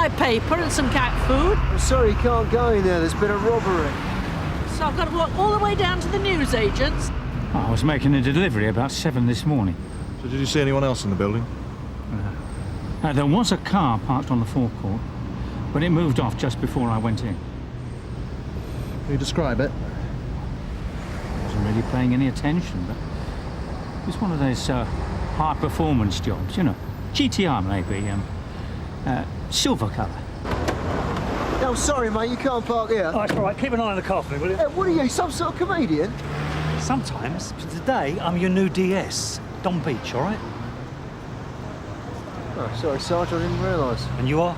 my paper and some cat food. I'm sorry you can't go in there. There's been a robbery. So I've got to walk all the way down to the newsagents. I was making a delivery about 7 this morning. So did you see anyone else in the building? There was a car parked on the forecourt, but it moved off just before I went in. Can you describe it? I wasn't really paying any attention, but it's one of those high-performance jobs, you know. GTR, maybe. Silver colour. No, sorry, mate, you can't park here. Oh, it's all right. Keep an eye on the car for me, will you? What are you, some sort of comedian? Sometimes. But today, I'm your new DS, Don Beach, all right? Oh, sorry, Sarge, I didn't realise. And you are?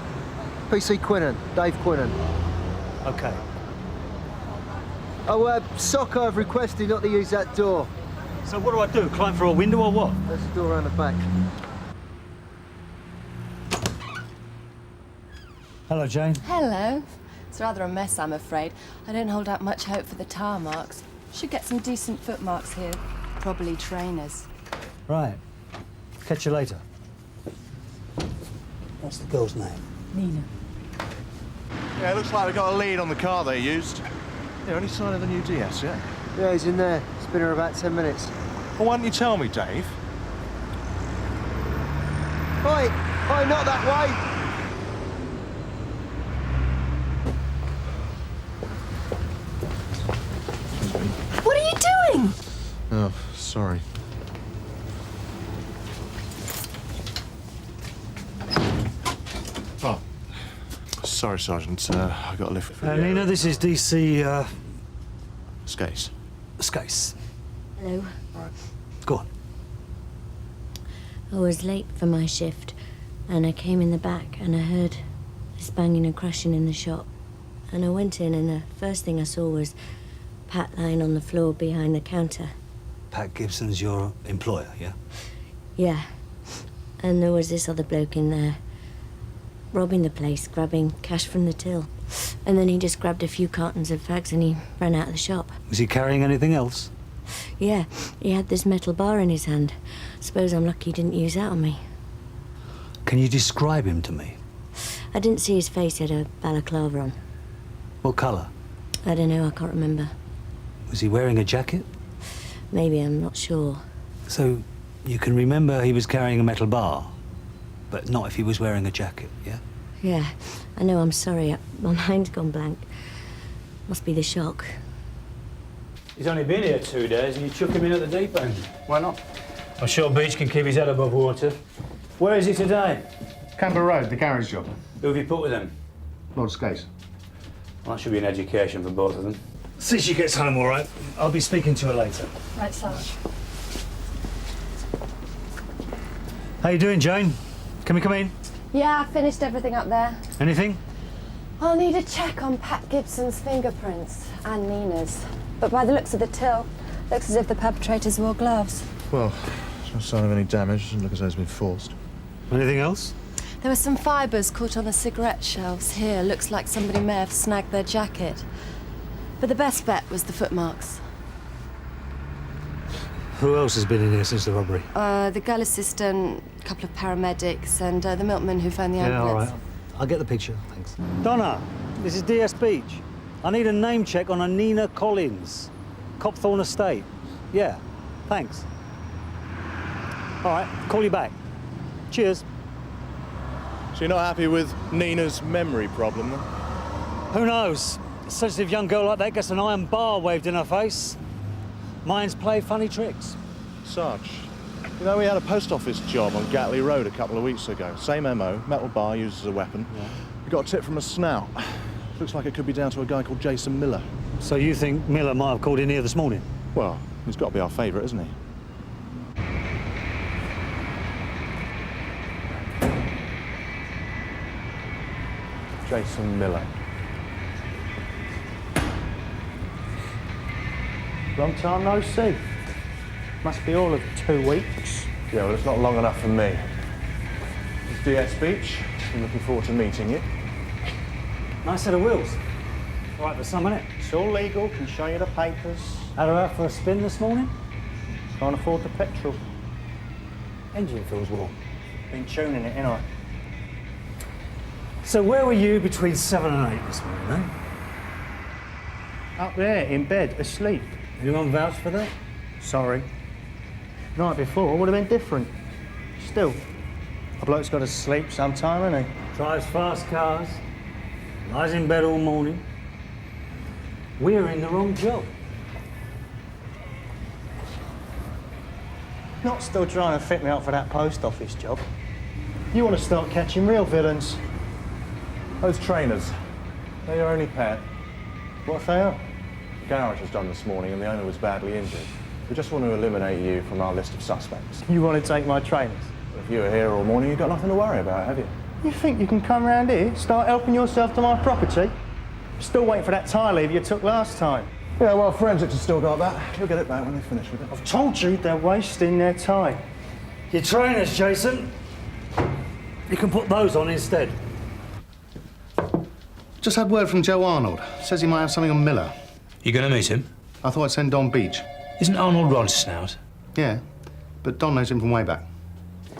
PC Quinnen, Dave Quinnen. OK. Oh, Sock, I've requested not to use that door. So what do I do? Climb through a window or what? There's a door around the back. Hello, Jane. Hello. It's rather a mess, I'm afraid. I don't hold out much hope for the tar marks. Should get some decent footmarks here. Probably trainers. Right. Catch you later. What's the girl's name? Nina. Yeah, it looks like we got a lead on the car they used. Yeah, any sign of the new DS yet? Yeah, he's in there. It's been here about 10 minutes. Well, why don't you tell me, Dave? Oi! Oi, not that way! What are you doing? Oh, sorry. Oh, sorry, Sergeant. I got a lift for you. Nina, this is DC, Skase. Skase. Hello. Go on. I was late for my shift, and I came in the back, and I heard this banging and crashing in the shop. And I went in, and the first thing I saw was Pat lying on the floor behind the counter. Pat Gibson's your employer, yeah? Yeah. And there was this other bloke in there, robbing the place, grabbing cash from the till. And then he just grabbed a few cartons of fags and he ran out of the shop. Was he carrying anything else? Yeah, he had this metal bar in his hand. Suppose I'm lucky he didn't use that on me. Can you describe him to me? I didn't see his face, he had a balaclava on. What colour? I don't know, I can't remember. Was he wearing a jacket? Maybe, I'm not sure. So, you can remember he was carrying a metal bar, but not if he was wearing a jacket, yeah? Yeah, I know, I'm sorry. My mind's gone blank. Must be the shock. He's only been here 2 days and you chuck him in at the deep end. Why not? I'm sure Beach can keep his head above water. Where is he today? Camber Road, the garage job. Who have you put with him? Rod Skase. Well, that should be an education for both of them. See she gets home all right. I'll be speaking to her later. Right, Sarge. How you doing, Jane? Can we come in? Yeah, I finished everything up there. Anything? I'll need a check on Pat Gibson's fingerprints and Nina's. But by the looks of the till, looks as if the perpetrators wore gloves. Well, there's no sign of any damage. Doesn't look as though it's been forced. Anything else? There were some fibres caught on the cigarette shelves here. Looks like somebody may have snagged their jacket. But the best bet was the footmarks. Who else has been in here since the robbery? The girl assistant, a couple of paramedics, and the milkman who phoned the Yeah, all ambulance. right. I'll get the picture, thanks. Donna, this is DS Beach. I need a name check on a Nina Collins, Copthorne Estate. Yeah, thanks. All right, call you back. Cheers. So you're not happy with Nina's memory problem, then? Who knows? A sensitive young girl like that gets an iron bar waved in her face. Minds play funny tricks. Sarge, you know, we had a post office job on Gatley Road a couple of weeks ago. Same MO, metal bar used as a weapon. Yeah. We got a tip from a snout. Looks like it could be down to a guy called Jason Miller. So you think Miller might have called in here this morning? Well, he's got to be our favourite, isn't he? Jason Miller. Long time no see. Must be all of 2 weeks. Yeah, well, it's not long enough for me. It's DS Beach. I'm looking forward to meeting you. Nice set of wheels. All right for some, innit? It's all legal, can show you the papers. Had her out for a spin this morning? Can't afford the petrol. Engine feels warm. Been tuning it, ain't I? So where were you between 7 and 8 this morning, eh? Up there, in bed, asleep. Anyone vouch for that? Sorry. Night before would have been different. Still, a bloke's got to sleep sometime, hasn't he? Drives fast cars, lies in bed all morning. We're in the wrong job. Not still trying to fit me up for that post office job. You want to start catching real villains. Those trainers, they're your only pet. What if they are? The garage was done this morning and the owner was badly injured. We just want to eliminate you from our list of suspects. You want to take my trainers? If you were here all morning, you've got nothing to worry about, have you? You think you can come round here, start helping yourself to my property? Still waiting for that tire lever you took last time. Yeah, well, forensics have still got that. You'll get it back when they finish with it. I've told you they're wasting their time. Your trainers, Jason. You can put those on instead. Just had word from Joe Arnold. Says he might have something on Miller. You gonna meet him? I thought I'd send Don Beach. Isn't Arnold Rod's snout? Yeah, but Don knows him from way back.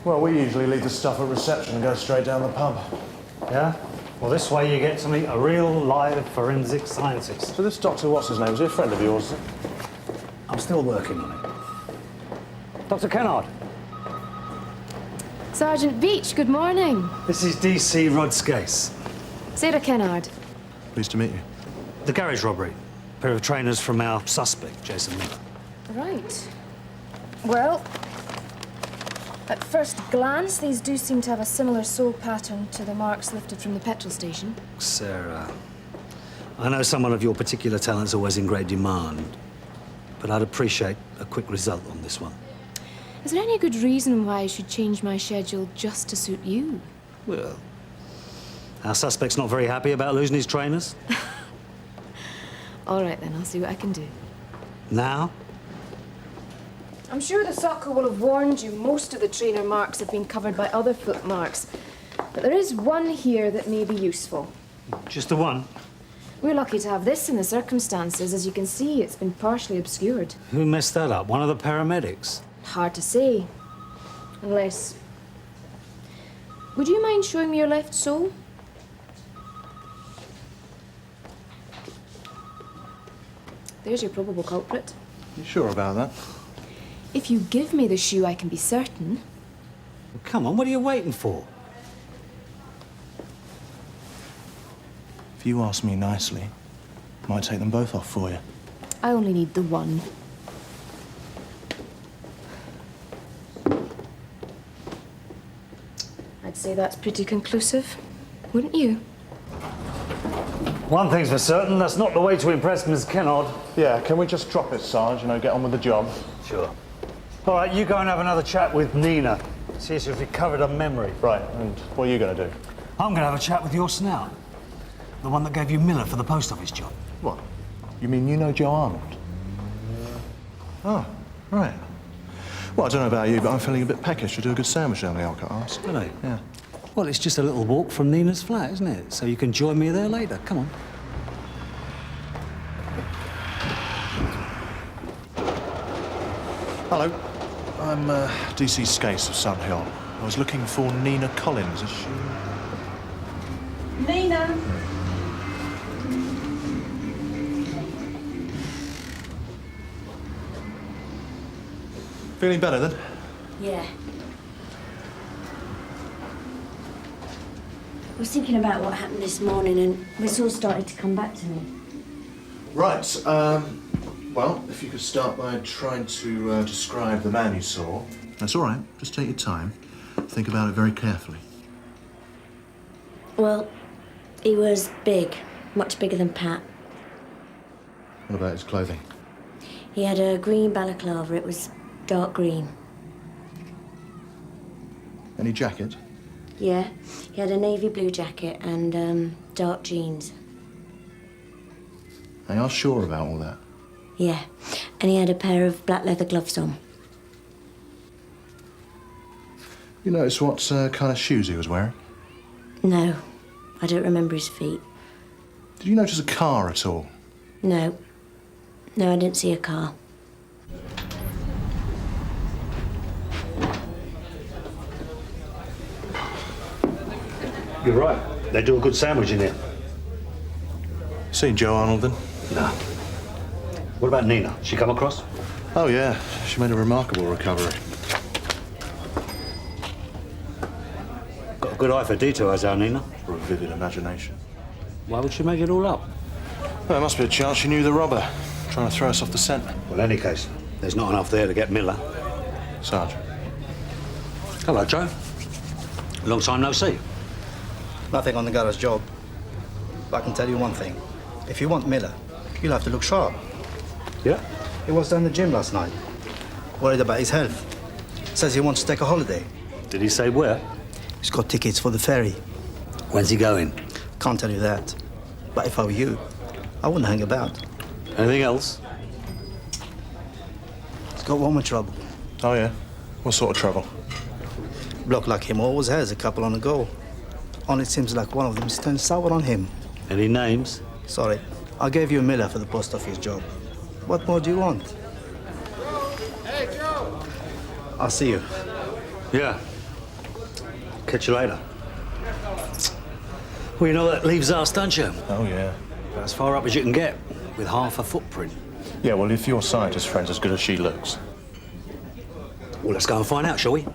Well, we usually leave the stuff at reception and go straight down the pub. Yeah? Well, this way you get to meet a real, live forensic scientist. So this Dr. What's-his-name, is he a friend of yours? I'm still working on it. Dr. Kennard. Sergeant Beach, good morning. This is DC Rod Skase. Sarah Kennard. Pleased to meet you. The garage robbery. A pair of trainers from our suspect, Jason Miller. Right. Well, at first glance, these do seem to have a similar sole pattern to the marks lifted from the petrol station. Sarah, I know someone of your particular talent's always in great demand, but I'd appreciate a quick result on this one. Is there any good reason why I should change my schedule just to suit you? Well, our suspect's not very happy about losing his trainers. All right, then, I'll see what I can do. Now? I'm sure the sucker will have warned you most of the trainer marks have been covered by other footmarks. But there is one here that may be useful. Just the one? We're lucky to have this in the circumstances. As you can see, it's been partially obscured. Who messed that up? One of the paramedics? Hard to say. Unless... Would you mind showing me your left sole? There's your probable culprit. You sure about that? If you give me the shoe, I can be certain. Well, come on, what are you waiting for? If you ask me nicely, I might take them both off for you. I only need the one. I'd say that's pretty conclusive, wouldn't you? One thing's for certain, that's not the way to impress Miss Kennard. Yeah, can we just drop it, Sarge, get on with the job? Sure. All right, you go and have another chat with Nina. See if she's recovered her memory. Right, and what are you going to do? I'm going to have a chat with your snout. The one that gave you Miller for the post office job. What? You mean you know Joe Arnold? Oh, right. Well, I don't know about you, but I'm feeling a bit peckish to do a good sandwich down the Alcatraz. Really? Yeah. Well, it's just a little walk from Nina's flat, isn't it? So you can join me there later. Come on. Hello. I'm DC Skase of Sun Hill. I was looking for Nina Collins. Is she... Nina! Feeling better, then? Yeah. I was thinking about what happened this morning and this all started to come back to me. Right, well, if you could start by trying to describe the man you saw. That's all right. Just take your time. Think about it very carefully. Well, he was big, much bigger than Pat. What about his clothing? He had a green balaclava. It was dark green. Any jacket? Yeah, he had a navy blue jacket and dark jeans. Are you sure about all that? Yeah, and he had a pair of black leather gloves on. You notice what kind of shoes he was wearing? No, I don't remember his feet. Did you notice a car at all? No. No, I didn't see a car. You're right. They do a good sandwich in here. Seen Joe Arnold then? No. What about Nina? She come across? Oh, yeah. She made a remarkable recovery. Got a good eye for detail, has our Nina? For a vivid imagination. Why would she make it all up? Well, there must be a chance she knew the robber, trying to throw us off the scent. Well, in any case, there's not enough there to get Miller. Sarge. Hello, Joe. Long time no see. Nothing on the garage job. But I can tell you one thing. If you want Miller, you'll have to look sharp. Yeah? He was down the gym last night. Worried about his health. Says he wants to take a holiday. Did he say where? He's got tickets for the ferry. When's he going? Can't tell you that. But if I were you, I wouldn't hang about. Anything else? He's got woman trouble. Oh, yeah? What sort of trouble? Bloke like him always has a couple on the go. Only it seems like one of them's turned sour on him. Any names? Sorry. I gave you a Miller for the post office job. What more do you want? Hey, Joe! I'll see you. Yeah. Catch you later. Well, you know that leaves us, don't you? Oh, yeah. About as far up as you can get, with half a footprint. Yeah, well, if your scientist friend's as good as she looks. Well, let's go and find out, shall we?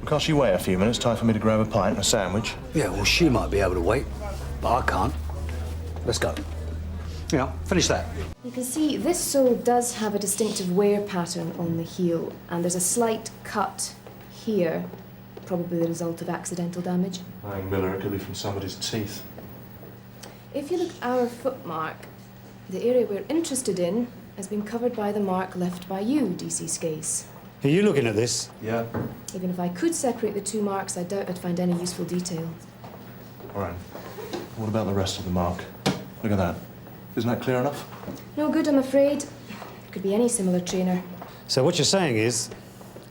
Can't she wait a few minutes? Time for me to grab a pint and a sandwich. Yeah, well, she might be able to wait, but I can't. Let's go. Yeah, finish that. You can see this sole does have a distinctive wear pattern on the heel, and there's a slight cut here, probably the result of accidental damage. I think Miller, it could be from somebody's teeth. If you look at our footmark, the area we're interested in has been covered by the mark left by you, DC Skase. Are you looking at this? Yeah. Even if I could separate the two marks, I doubt I'd find any useful detail. All right. What about the rest of the mark? Look at that. Isn't that clear enough? No good, I'm afraid. Could be any similar trainer. So what you're saying is,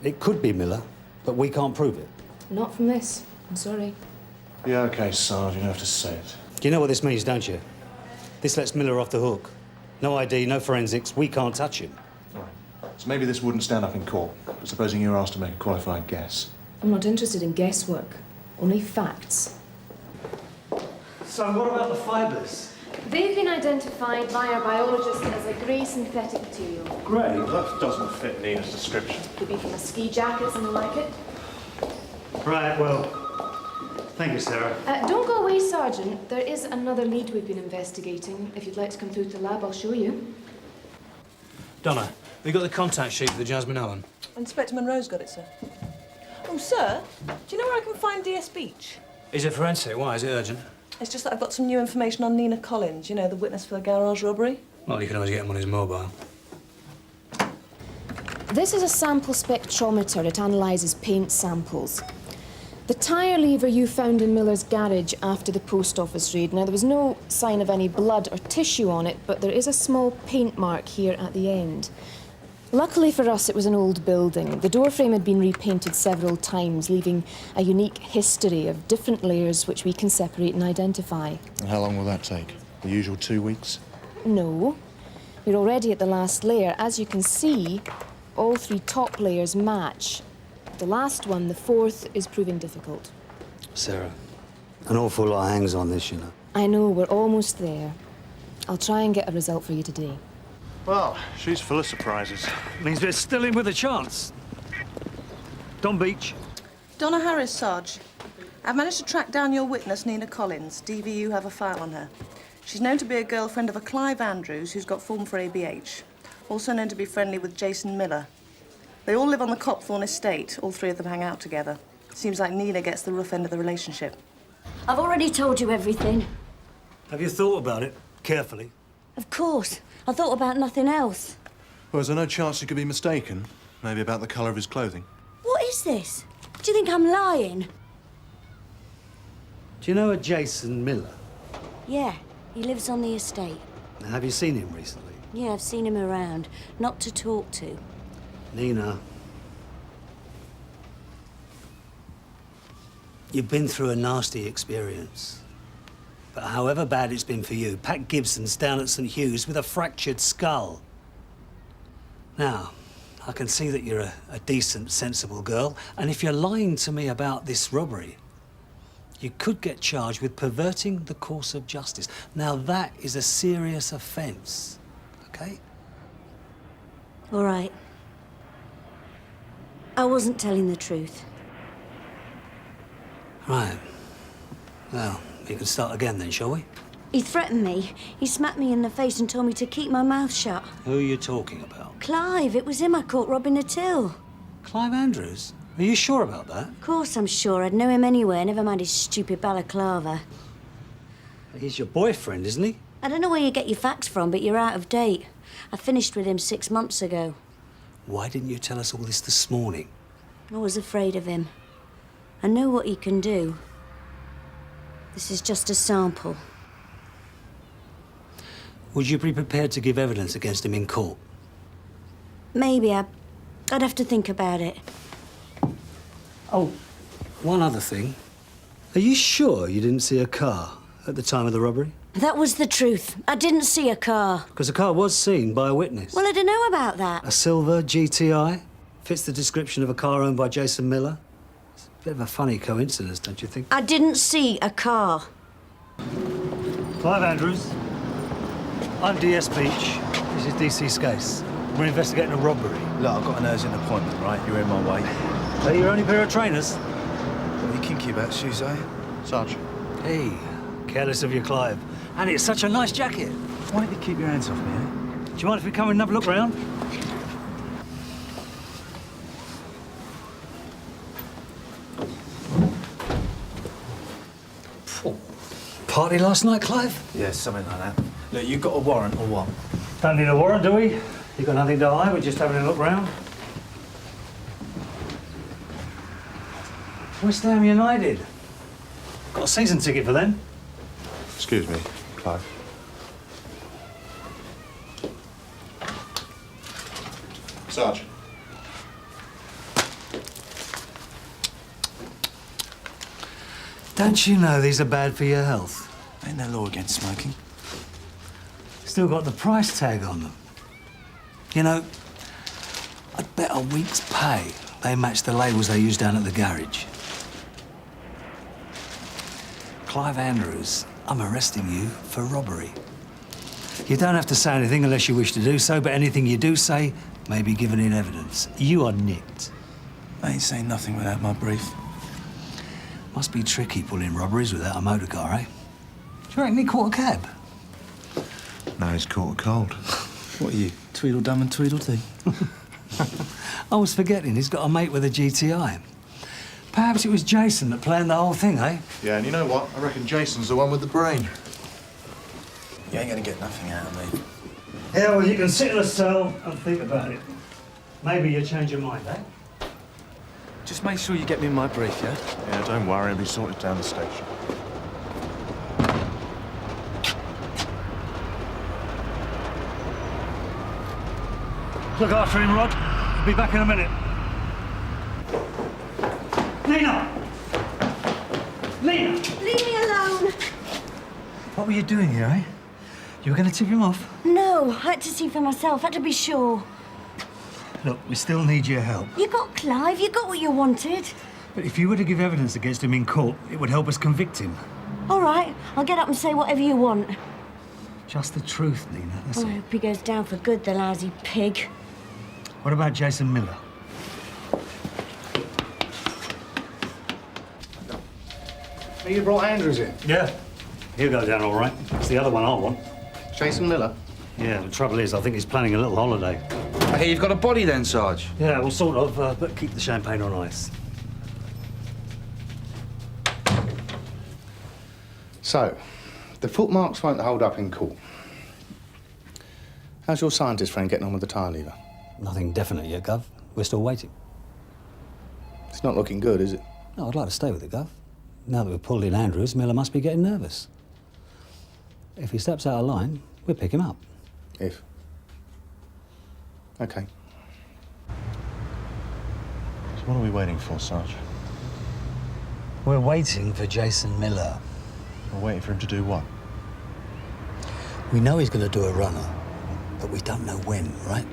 it could be Miller, but we can't prove it. Not from this. I'm sorry. Yeah, okay, Sarge, you don't have to say it. Do you know what this means, don't you? This lets Miller off the hook. No ID, no forensics, we can't touch him. All right. So maybe this wouldn't stand up in court, but supposing you were asked to make a qualified guess. I'm not interested in guesswork. Only facts. So what about the fibres? They've been identified by our biologist as a grey synthetic material. Grey? That doesn't fit Nina's description. Could be from a ski jacket, something like it. Right, well, thank you, Sarah. Don't go away, Sergeant. There is another lead we've been investigating. If you'd like to come through to the lab, I'll show you. Donna, we got the contact sheet for the Jasmine Allen. Inspector Monroe's got it, sir. Oh, sir, do you know where I can find DS Beach? Is it forensic? Why? Is it urgent? It's just that I've got some new information on Nina Collins, you know, the witness for the garage robbery. Well, you can always get him on his mobile. This is a sample spectrometer. It analyses paint samples. The tyre lever you found in Miller's garage after the post office raid. Now, there was no sign of any blood or tissue on it, but there is a small paint mark here at the end. Luckily for us, it was an old building. The doorframe had been repainted several times, leaving a unique history of different layers which we can separate and identify. And how long will that take? The usual 2 weeks? No. We're already at the last layer. As you can see, all three top layers match. The last one, the fourth, is proving difficult. Sarah, an awful lot hangs on this, you know. I know, we're almost there. I'll try and get a result for you today. Well, she's full of surprises. Means we're still in with a chance. Don Beach. Donna Harris, Sarge. I've managed to track down your witness, Nina Collins. DVU have a file on her. She's known to be a girlfriend of a Clive Andrews who's got form for ABH. Also known to be friendly with Jason Miller. They all live on the Copthorne estate. All three of them hang out together. Seems like Nina gets the rough end of the relationship. I've already told you everything. Have you thought about it carefully? Of course. I thought about nothing else. Well, is there no chance he could be mistaken? Maybe about the colour of his clothing? What is this? Do you think I'm lying? Do you know a Jason Miller? Yeah, he lives on the estate. Now, have you seen him recently? Yeah, I've seen him around. Not to talk to. Nina. You've been through a nasty experience. But however bad it's been for you, Pat Gibson's down at St. Hugh's with a fractured skull. Now, I can see that you're a decent, sensible girl, and if you're lying to me about this robbery, you could get charged with perverting the course of justice. Now, that is a serious offence, OK? All right. I wasn't telling the truth. Right. Well, we can start again then, shall we? He threatened me. He smacked me in the face and told me to keep my mouth shut. Who are you talking about? Clive, it was him I caught robbing a till. Clive Andrews? Are you sure about that? Of course I'm sure. I'd know him anywhere, never mind his stupid balaclava. He's your boyfriend, isn't he? I don't know where you get your facts from, but you're out of date. I finished with him 6 months ago. Why didn't you tell us all this morning? I was afraid of him. I know what he can do. This is just a sample. Would you be prepared to give evidence against him in court? Maybe. I'd have to think about it. Oh, one other thing. Are you sure you didn't see a car at the time of the robbery? That was the truth. I didn't see a car. Because a car was seen by a witness. Well, I don't know about that. A silver GTI? Fits the description of a car owned by Jason Miller. It's a bit of a funny coincidence, don't you think? I didn't see a car. Clive Andrews. I'm DS Beach. This is DC Skase. We're investigating a robbery. Look, I've got an urgent appointment, right? You're in my way. Are you your only pair of trainers? What are you kinky about shoes, eh? Sarge. Hey, careless of you, Clive. And it's such a nice jacket. Why don't you keep your hands off me, eh? Do you mind if we come and have a look round? Party last night, Clive? Yeah, something like that. Look, you got a warrant or what? Don't need a warrant, do we? You got nothing to hide, we're just having a look round. West Ham United. Got a season ticket for them. Excuse me, Clive. Sarge. Don't you know these are bad for your health? Ain't no law against smoking. Still got the price tag on them. You know, I'd bet a week's pay they match the labels they use down at the garage. Clive Andrews, I'm arresting you for robbery. You don't have to say anything unless you wish to do so, but anything you do say may be given in evidence. You are nicked. I ain't saying nothing without my brief. Must be tricky pulling robberies without a motor car, eh? Do you reckon he caught a cab? No, he's caught a cold. What are you, Tweedledum and Tweedledee? I was forgetting, he's got a mate with a GTI. Perhaps it was Jason that planned the whole thing, eh? Yeah, and you know what? I reckon Jason's the one with the brain. You ain't gonna get nothing out of me. Yeah, well, you can sit in a cell and think about it. Maybe you change your mind, eh? Just make sure you get me my brief, yeah? Yeah, don't worry, it'll be sorted down the station. Look after him, Rod. I'll be back in a minute. Lena! Lena! Leave me alone. What were you doing here, eh? You were going to tip him off? No, I had to see for myself. Had to be sure. Look, we still need your help. You got Clive. You got what you wanted. But if you were to give evidence against him in court, it would help us convict him. All right, I'll get up and say whatever you want. Just the truth, Nina, that's I it. hope he goes down for good, the lousy pig. What about Jason Miller? You brought Andrews in? Yeah. He'll go down all right. It's the other one I want. Jason Miller? Yeah, the trouble is, I think he's planning a little holiday. I hear you've got a body then, Sarge. Yeah, well, sort of, but keep the champagne on ice. So, the footmarks won't hold up in court. How's your scientist friend getting on with the tyre lever? Nothing definite yet, Gov. We're still waiting. It's not looking good, is it? No, I'd like to stay with it, Gov. Now that we've pulled in Andrews, Miller must be getting nervous. If he steps out of line, we'll pick him up. If. OK. So what are we waiting for, Sarge? We're waiting for Jason Miller. We're waiting for him to do what? We know he's going to do a runner, but we don't know when, right?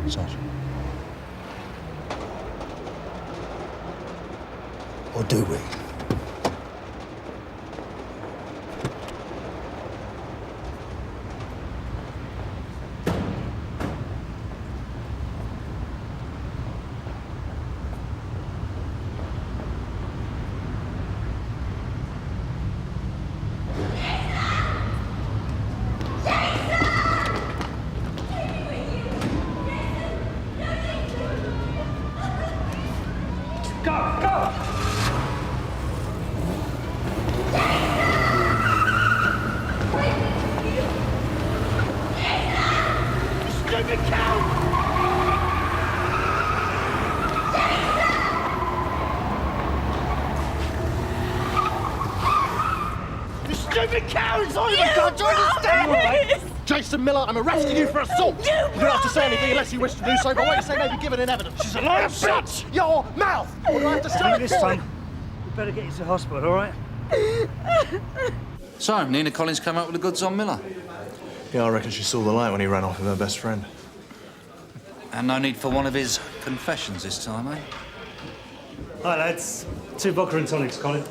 Sarge. Or do we? stupid cow! You stupid cow! It's all you've got! Do you understand? Right. Jason Miller, I'm arresting you for assault! You don't have to say anything unless you wish to do so, but what you say may be given in evidence. She's a liar! Shut your mouth! What do I have to say? This time, we better get you to hospital, all right? So, Nina Collins came up with the goods on Miller. Yeah, I reckon she saw the light when he ran off with her best friend. And no need for one of his confessions this time, eh? Hi, lads. 2 vodka and tonics, Colin.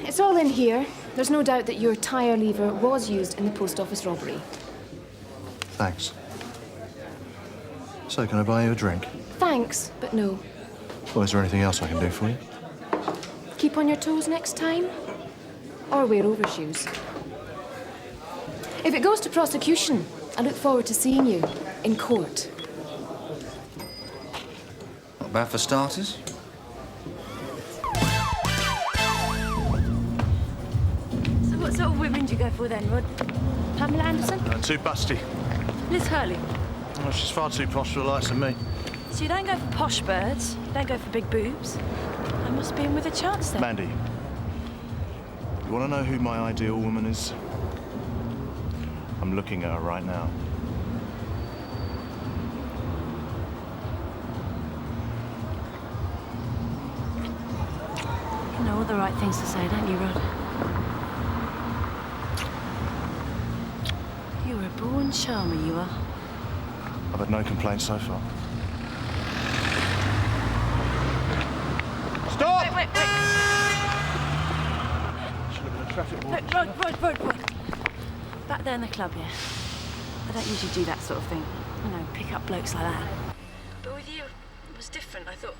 It's all in here. There's no doubt that your tyre lever was used in the post office robbery. Thanks. So, can I buy you a drink? Thanks, but no. Well, is there anything else I can do for you? Keep on your toes next time. Or wear overshoes. If it goes to prosecution, I look forward to seeing you in court. Not bad for starters. So what sort of women do you go for then, Rod? Pamela Anderson? Too busty. Liz Hurley? Oh, she's far too posh for the likes of me. So you don't go for posh birds, you don't go for big boobs. I must be in with a chance then. Mandy, you want to know who my ideal woman is? I'm looking at her right now. You know all the right things to say, don't you, Rod? You're a born charmer, you are. I've had no complaints so far. Stop! Wait. Should have been a traffic warning. Look, Rod. Back there in the club, yeah? I don't usually do that sort of thing. You know, pick up blokes like that. But with you, it was different. I thought,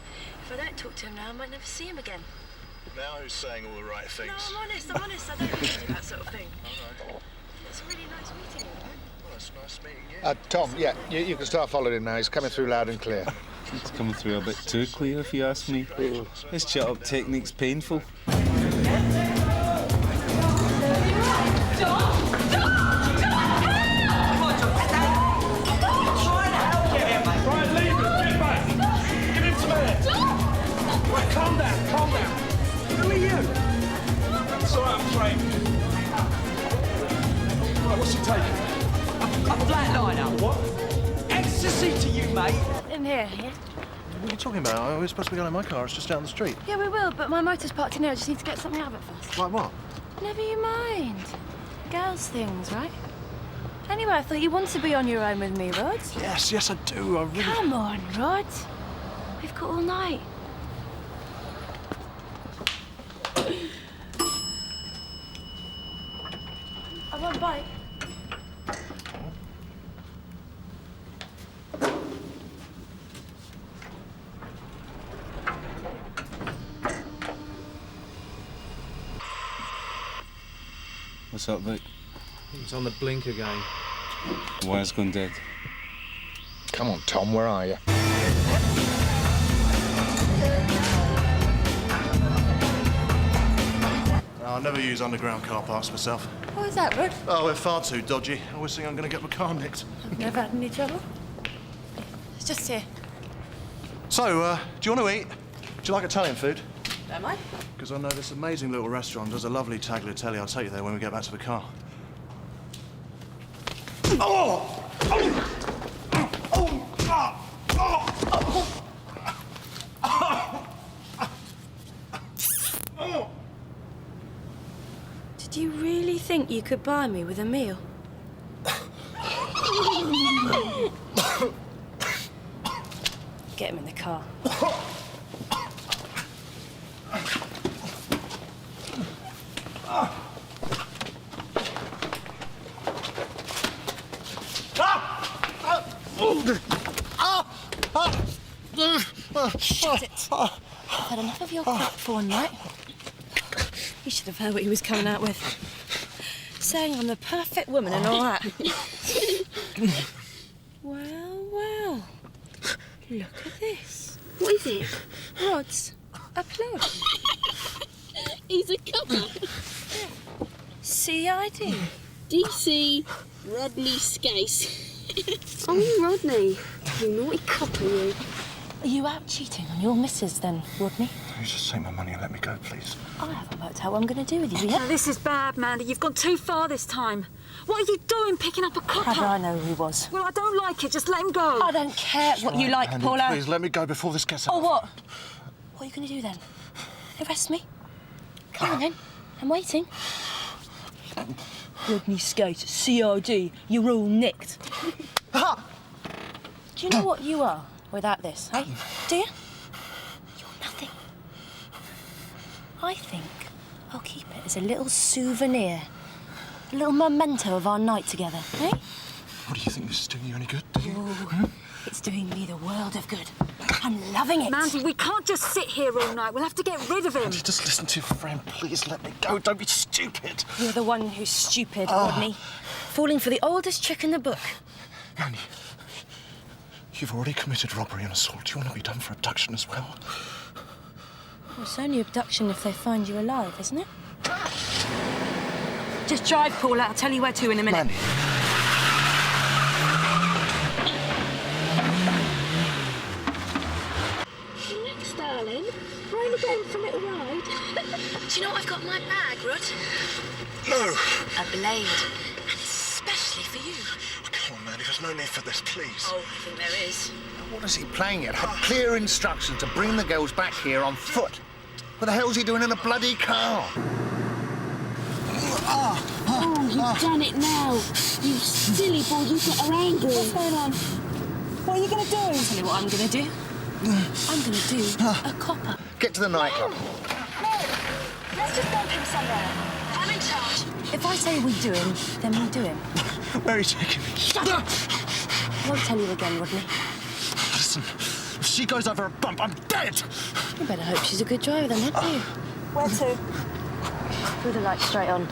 if I don't talk to him now, I might never see him again. Now who's saying all the right things? No, I'm honest. I don't really do that sort of thing. All right. It's really nice meeting you. Well, it's nice meeting you. Tom, yeah, you can start following him now. He's coming through loud and clear. It's coming through a bit too clear, if you ask me. This chat-up technique's painful. Calm down. Who are you? It's all right, I'm trained. Right, what's he taking? A flatliner. What? Ecstasy to you, mate. In here, yeah? What are you talking about? We're supposed to be going in my car. It's just down the street. Yeah, we will, but my motor's parked in here. I just need to get something out of it first. Like what? Never you mind. Girls' things, right? Anyway, I thought you wanted to be on your own with me, Rod. Yes, I do. I really... Come on, Rod. We've got all night. I won't bite. What's up, Vic? It's on the blink again. Wire's gone dead. Come on, Tom, where are you? I'll never use underground car parks myself. What was that, Rod? Oh, we're far too dodgy. I always think I'm going to get my car nicked. I've never had any trouble. It's just here. So, do you want to eat? Do you like Italian food? Don't mind. Because I know this amazing little restaurant does a lovely tagliatelle. I'll take you there when we get back to the car. Oh! Did you really think you could buy me with a meal? Get him in the car. Shut it. I've had enough of your crap for one night. You should have heard what he was coming out with. Saying I'm the perfect woman and all that. Well. Look at this. What is it? Rod's a plug. He's a cover. CID. DC Rodney Skase. Oh, you Rodney. You naughty copper, you. Are you out cheating on your missus then, Rodney? You just take my money and let me go, please. I haven't worked out what I'm going to do with you yet. Now, this is bad, Mandy. You've gone too far this time. What are you doing picking up a copper? How do I know who he was? Well, I don't like it. Just let him go. I don't care what you like, Andy, Paula. please, let me go before this gets out. Or what? What are you going to do then? Arrest me? Come on then. I'm waiting. Rodney Skase, CID. You're all nicked. Do you know what you are without this, eh? Do you? You're nothing. I think I'll keep it as a little souvenir. A little memento of our night together, eh? What do you think this is doing you any good, do you? Ooh, it's doing me the world of good. I'm loving it. Mandy, we can't just sit here all night. We'll have to get rid of him. Andy, just listen to your friend. Please let me go. Don't be stupid. You're the one who's stupid, Rodney. Falling for the oldest trick in the book. Andy, you've already committed robbery and assault. Do you want to be done for abduction as well? Well, it's only abduction if they find you alive, isn't it? Just drive, Paula. I'll tell you where to in a minute. Mandy. Next, darling. We're only going for a little ride. Do you know what I've got in my bag, Rod? No. A blade. And especially for you. Come on, Mandy. There's no need for this, please. Oh, I think there is. What is he playing at? Had clear instructions to bring the girls back here on foot. What the hell's he doing in a bloody car? Oh, you've done it now. You silly boy, you've got her angry. What's going on? What are you going to do? I'll tell you what I'm going to do. I'm going to do a copper. Get to the nightclub. No, let's just dump him somewhere. I'm in charge. If I say we do him, then we do him. Where are you taking me? Shut up! I won't tell you again, Rodney. Listen, if she goes over a bump, I'm dead! You better hope she's a good driver then, hadn't you? Where to? With the light straight on.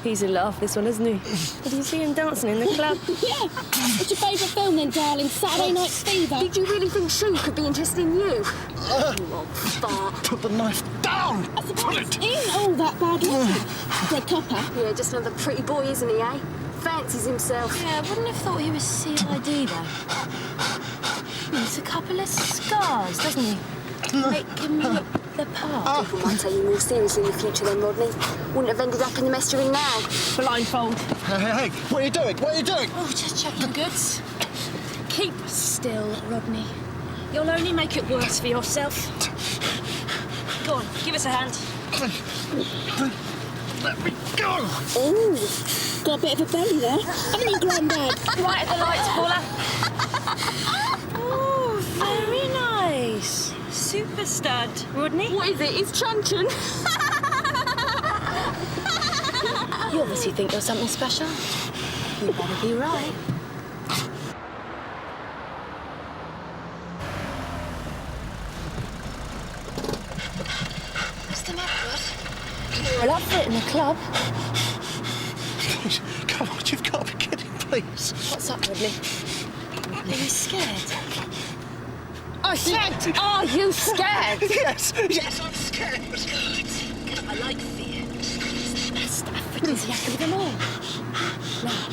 He's a laugh, this one, isn't he? Did you see him dancing in the club? Yeah. What's your favourite film then, darling? Saturday Night Fever? Did you really think she could be interested in you? You old fart. Put the knife down! I suppose it ain't all that bad looking. For a copper. Yeah, just another pretty boy, isn't he, eh? Fancies himself. Yeah, I wouldn't have thought he was CID, though. He's a couple of scars, doesn't he? Make him look the part. People might take you more seriously in the future then, Rodney. Wouldn't have ended up in the mess you're in now. Blindfold. Hey, what are you doing? What are you doing? Oh, just checking goods. Keep still, Rodney. You'll only make it worse for yourself. Go on, give us a hand. Let me go! Oh, got a bit of a belly there. Haven't you, Grandad? Right at the lights, Paula. Oh, very nice. Super stud, Rodney. What is it? It's truncheon. You obviously think you're something special. You better be right. What's the matter, Rod? Well, up for it in the club. Please, come on, you've got to be kidding, please. What's up, Rodney? Are you scared? I said, are you scared? Yes, I'm scared. Good. I like fear. It's the best aphrodisiac of them all. Now,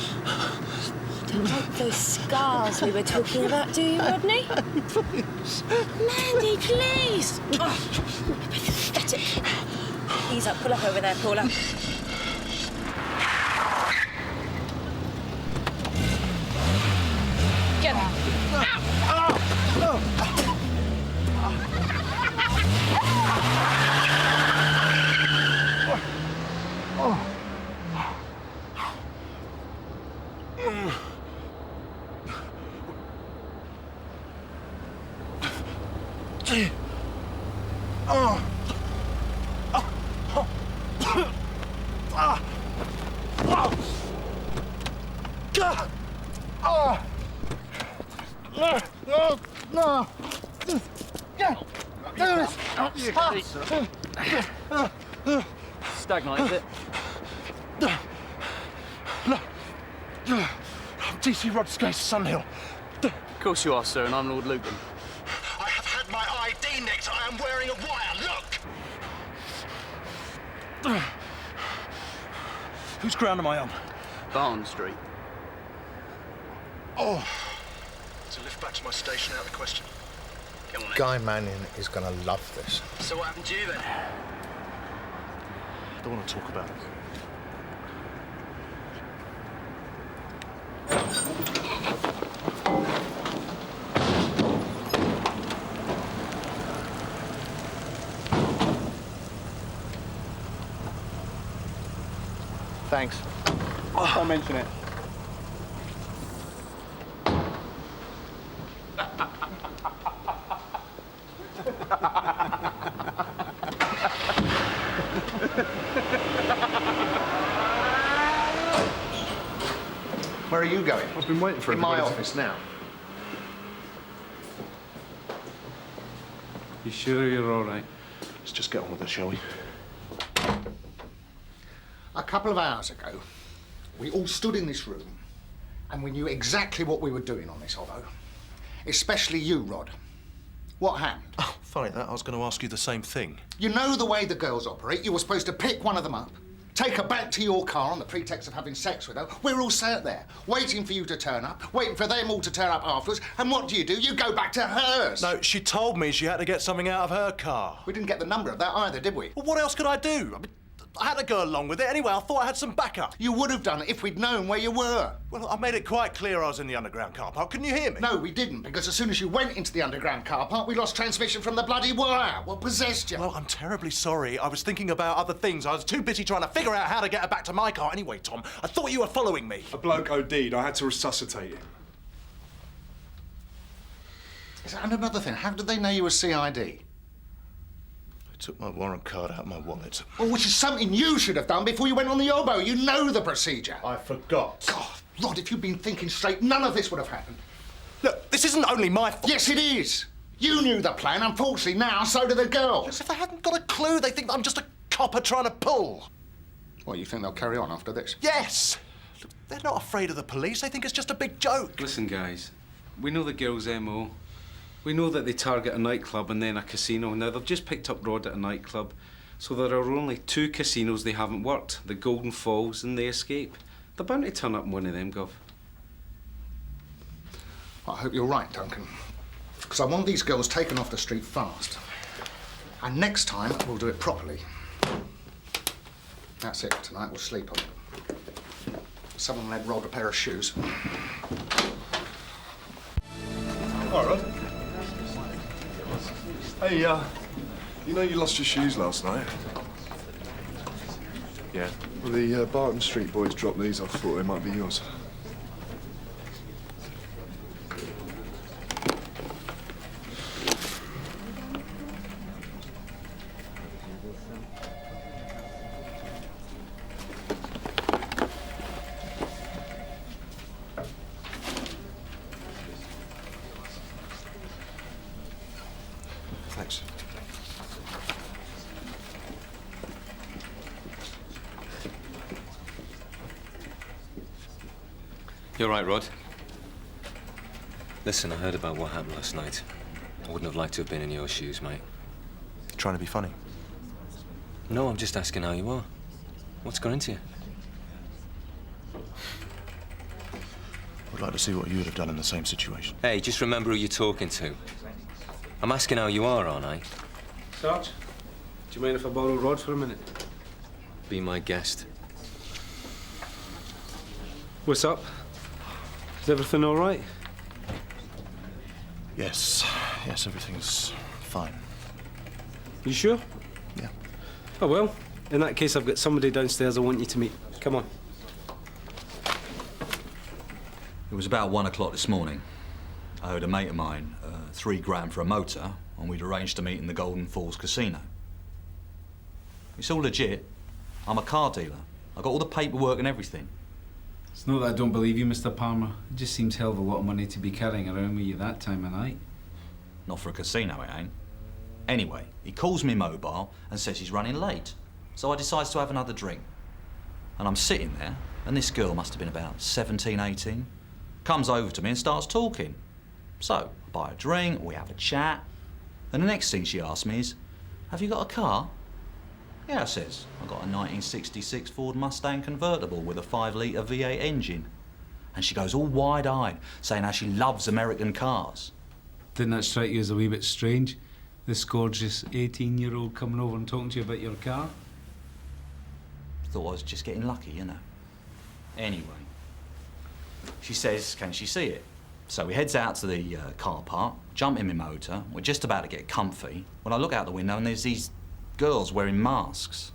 don't like those scars we were talking about, do you, Rodney? Please. Mandy, please! Oh, you're pathetic. Ease up, pull up over there, Paula. Get out. Stagnite, is it? I'm DC Rod Skase, Sunhill. Of course you are, sir, and I'm Lord Lucan. I have had my ID nicked. I am wearing a wire. Look! Whose ground am I on? Barton Street. Oh, to lift back to my station out of the question. Come on, then. Guy Manning is going to love this. So what happened to you then? I don't want to talk about it. Thanks. Don't mention it. Where are you going? I've been waiting for In my everybody to- office now. You sure you're all right? Let's just get on with it, shall we? A couple of hours ago, we all stood in this room and we knew exactly what we were doing on this hobo. Especially you, Rod. What happened? Oh, funny that. I was going to ask you the same thing. You know the way the girls operate. You were supposed to pick one of them up, take her back to your car on the pretext of having sex with her. We're all sat there, waiting for you to turn up, waiting for them all to turn up afterwards. And what do? You go back to hers. No, she told me she had to get something out of her car. We didn't get the number of that either, did we? Well, what else could I do? I mean, I had to go along with it anyway. I thought I had some backup. You would have done it if we'd known where you were. Well, I made it quite clear I was in the underground car park. Couldn't you hear me? No, we didn't, because as soon as you went into the underground car park, we lost transmission from the bloody wire. What possessed you? Well, I'm terribly sorry. I was thinking about other things. I was too busy trying to figure out how to get her back to my car. Anyway, Tom, I thought you were following me. A bloke OD'd. I had to resuscitate him. And another thing, how did they know you were CID? They took my warrant card out of my wallet. Well, which is something you should have done before you went on the oboe. You know the procedure. I forgot. God, Rod, if you'd been thinking straight, none of this would have happened. Look, this isn't only my fault. Yes, it is. You knew the plan. Unfortunately, now so do the girls. Yes, if they hadn't got a clue, they think I'm just a copper trying to pull. Well, you think they'll carry on after this? Yes. Look, they're not afraid of the police. They think it's just a big joke. Listen, guys, we know the girl's MO. We know that they target a nightclub and then a casino. Now, they've just picked up Rod at a nightclub, so there are only 2 casinos they haven't worked, the Golden Falls and the Escape. They're bound to turn up in one of them, Gov. I hope you're right, Duncan. Because I want these girls taken off the street fast. And next time, we'll do it properly. That's it for tonight. We'll sleep on it. Someone lend Rod a pair of shoes. All right. Hey, you know you lost your shoes last night? Yeah. Well, the Barton Street boys dropped these. I thought they might be yours. Thanks. You're right, Rod. Listen, I heard about what happened last night. I wouldn't have liked to have been in your shoes, mate. Trying to be funny. No, I'm just asking how you are. What's gone into you? I'd like to see what you would have done in the same situation. Hey, just remember who you're talking to. I'm asking how you are, aren't I? Sarge, do you mind if I borrow Rod for a minute? Be my guest. What's up? Is everything all right? Yes. Yes, everything's fine. You sure? Yeah. Oh, well, in that case, I've got somebody downstairs I want you to meet. Come on. It was about 1 o'clock this morning. I heard a mate of mine, $3 grand for a motor, and we'd arranged to meet in the Golden Falls Casino. It's all legit. I'm a car dealer. I got all the paperwork and everything. It's not that I don't believe you, Mr. Palmer. It just seems hell of a lot of money to be carrying around with you that time of night. Not for a casino, it ain't. Anyway, he calls me mobile and says he's running late. So I decides to have another drink. And I'm sitting there, and this girl must have been about 17, 18, comes over to me and starts talking. So, I buy a drink, we have a chat, and the next thing she asks me is, have you got a car? Yeah, I says, I got a 1966 Ford Mustang convertible with a 5-litre V8 engine. And she goes all wide-eyed, saying how she loves American cars. Didn't that strike you as a wee bit strange? This gorgeous 18-year-old coming over and talking to you about your car? Thought I was just getting lucky, you know. Anyway, she says, can she see it? So we heads out to the car park, jump in my motor. We're just about to get comfy when I look out the window and there's these girls wearing masks.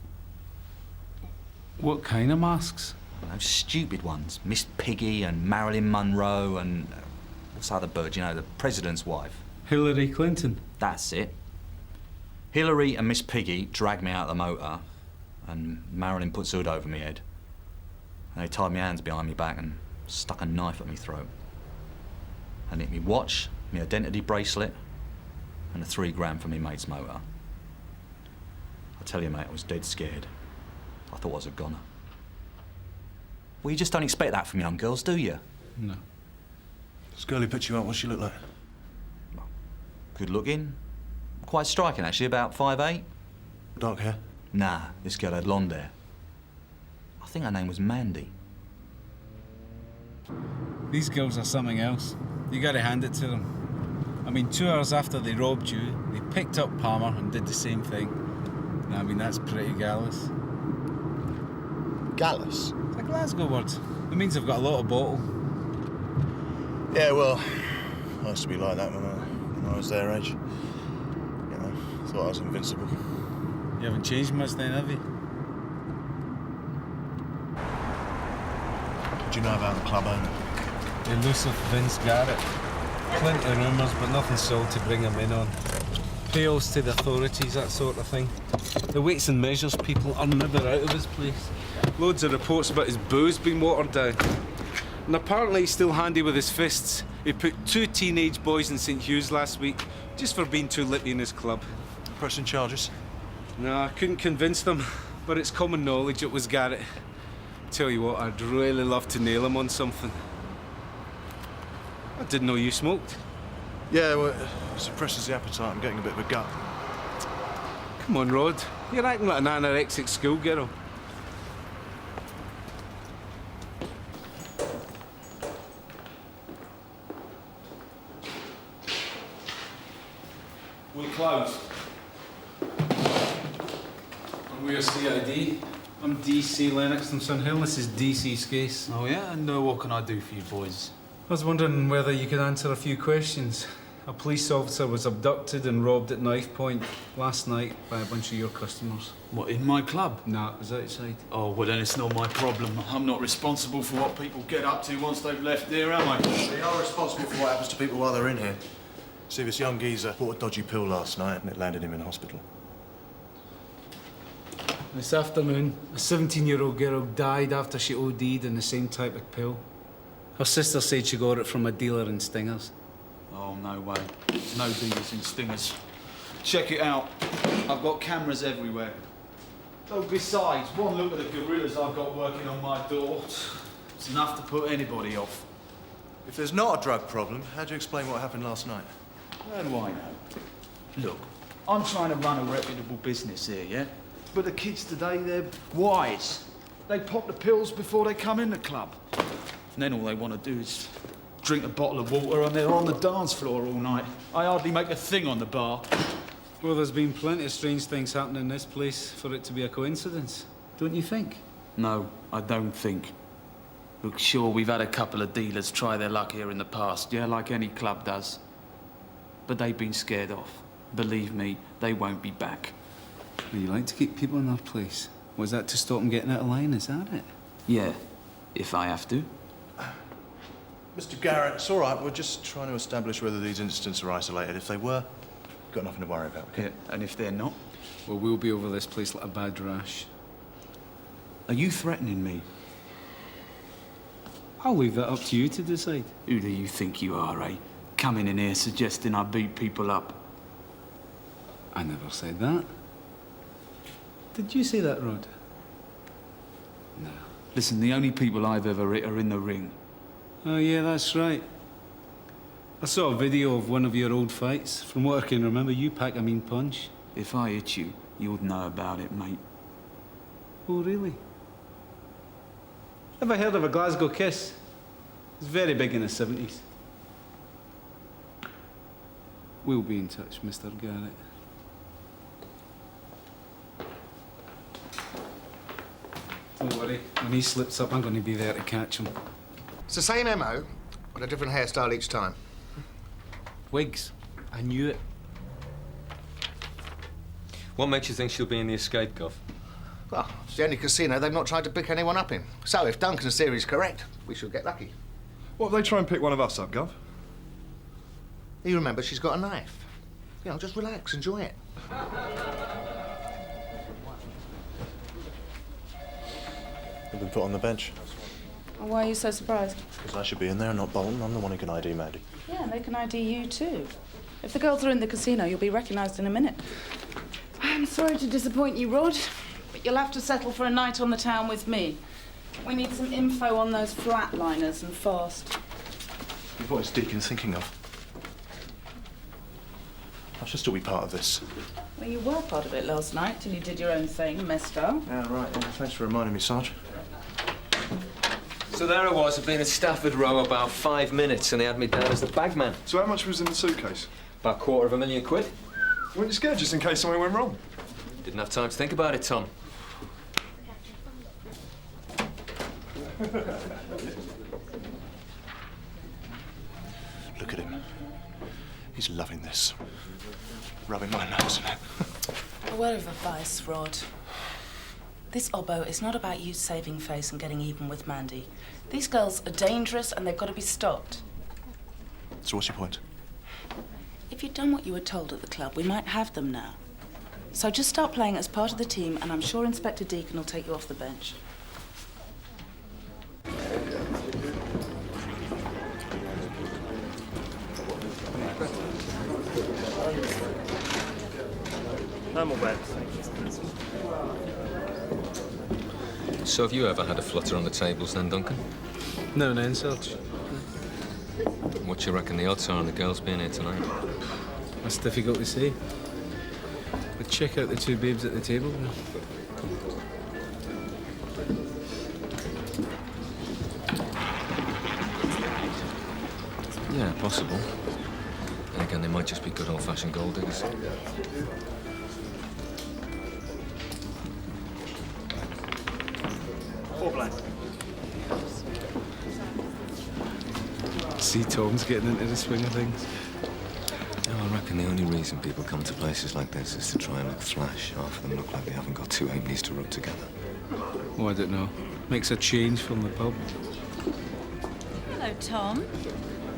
What kind of masks? Those stupid ones. Miss Piggy and Marilyn Monroe and... what's the other bird, you know, the president's wife? Hillary Clinton. That's it. Hillary and Miss Piggy dragged me out of the motor and Marilyn puts hood over my head. And they tied my hands behind my back and stuck a knife at my throat. And hit me watch, my identity bracelet, and a £3 for me mate's motor. I tell you, mate, I was dead scared. I thought I was a goner. Well, you just don't expect that from young girls, do you? No. This girl who picked you up, what's she look like? Good looking. Quite striking, actually, about 5'8". Dark hair? Nah, this girl had blonde hair. I think her name was Mandy. These girls are something else. You gotta hand it to them. I mean, 2 hours after they robbed you, they picked up Palmer and did the same thing. I mean, that's pretty gallus. Gallus? It's a Glasgow word. It means they've got a lot of bottle. Yeah, well, I used to be like that when I was their age. You know, thought I was invincible. You haven't changed much then, have you? What do you know about the club owner? Elusive Vince Garrett. Plenty of rumours, but nothing sold to bring him in on. Appeals to the authorities, that sort of thing. The weights and measures people are never out of his place. Loads of reports about his booze being watered down. And apparently he's still handy with his fists. He put 2 teenage boys in St Hugh's last week just for being too lippy in his club. Pressing charges? No, I couldn't convince them, but it's common knowledge it was Garrett. Tell you what, I'd really love to nail him on something. I didn't know you smoked. Yeah, well, it suppresses the appetite. I'm getting a bit of a gut. Come on, Rod. You're acting like an anorexic schoolgirl. We're closed. And we're CID. I'm DC Lennox from Sunhill. This is DC Skase. Oh, yeah? And what can I do for you boys? I was wondering whether you could answer a few questions. A police officer was abducted and robbed at knife point last night by a bunch of your customers. What, in my club? No, it was outside. Oh, well, then it's not my problem. I'm not responsible for what people get up to once they've left here, am I? They are responsible for what happens to people while they're in here. See, this young geezer bought a dodgy pill last night and it landed him in hospital. This afternoon, a 17-year-old girl died after she OD'd on the same type of pill. Her sister said she got it from a dealer in Stingers. Oh, no way. There's no dealers in Stingers. Check it out. I've got cameras everywhere. Oh, besides, one look at the gorillas I've got working on my door. It's enough to put anybody off. If there's not a drug problem, how do you explain what happened last night? How do I know? Look, I'm trying to run a reputable business here, yeah? But the kids today, they're wise. They pop the pills before they come in the club. And then all they want to do is drink a bottle of water and they're on the dance floor all night. I hardly make a thing on the bar. Well, there's been plenty of strange things happening in this place for it to be a coincidence, don't you think? No, I don't think. Look, sure, we've had a couple of dealers try their luck here in the past, yeah, like any club does. But they've been scared off. Believe me, they won't be back. Well, you like to keep people in their place. Was that to stop them getting out of line, is that it? Yeah, if I have to. Mr. Garrett, it's all right. We're just trying to establish whether these incidents are isolated. If they were, got nothing to worry about, okay? Yeah, and if they're not? Well, we'll be over this place like a bad rash. Are you threatening me? I'll leave that up to you to decide. Who do you think you are, eh? Coming in here suggesting I beat people up. I never said that. Did you say that, Rod? No. Listen, the only people I've ever hit are in the ring. Oh, yeah, that's right. I saw a video of one of your old fights. From what I can remember, you pack a mean punch. If I hit you, you'd know about it, mate. Oh, really? Have I heard of a Glasgow kiss? It was very big in the 70s. We'll be in touch, Mr. Garrett. Don't worry, when he slips up, I'm going to be there to catch him. It's the same MO, but a different hairstyle each time. Wigs. I knew it. What makes you think she'll be in the escape, Gov? Well, it's the only casino they've not tried to pick anyone up in. So if Duncan's theory's correct, we should get lucky. What if they try and pick one of us up, Gov? You remember she's got a knife. You know, just relax, enjoy it. I've been put on the bench. Why are you so surprised? Because I should be in there, not Bolton. I'm the one who can ID Maddie. Yeah, they can ID you too. If the girls are in the casino, you'll be recognised in a minute. I'm sorry to disappoint you, Rod, but you'll have to settle for a night on the town with me. We need some info on those flatliners and fast. What is Deacon thinking of? I should still be part of this. Well, you were part of it last night till you did your own thing, messed up. Yeah, right. Well, thanks for reminding me, Sarge. So there I was, I'd been at Stafford Row about 5 minutes and they had me down as the bagman. So how much was in the suitcase? About £250,000. Weren't you scared just in case something went wrong? Didn't have time to think about it, Tom. Look at him. He's loving this. Rubbing my nose in it. A word of advice, Rod. This obbo is not about you saving face and getting even with Mandy. These girls are dangerous and they've got to be stopped. So what's your point? If you'd done what you were told at the club, we might have them now. So just start playing as part of the team and I'm sure Inspector Deacon will take you off the bench. No more beds. So have you ever had a flutter on the tables then, Duncan? No, no, Sarge. What do you reckon the odds are on the girls being here tonight? That's difficult to say. But check out the two babes at the table. Yeah, possible. And again, they might just be good old-fashioned gold diggers. See, Tom's getting into the swing of things. No, I reckon the only reason people come to places like this is to try and look flash. Half of them look like they haven't got two halfpennies to rub together. Oh, I don't know. Makes a change from the pub. Hello, Tom.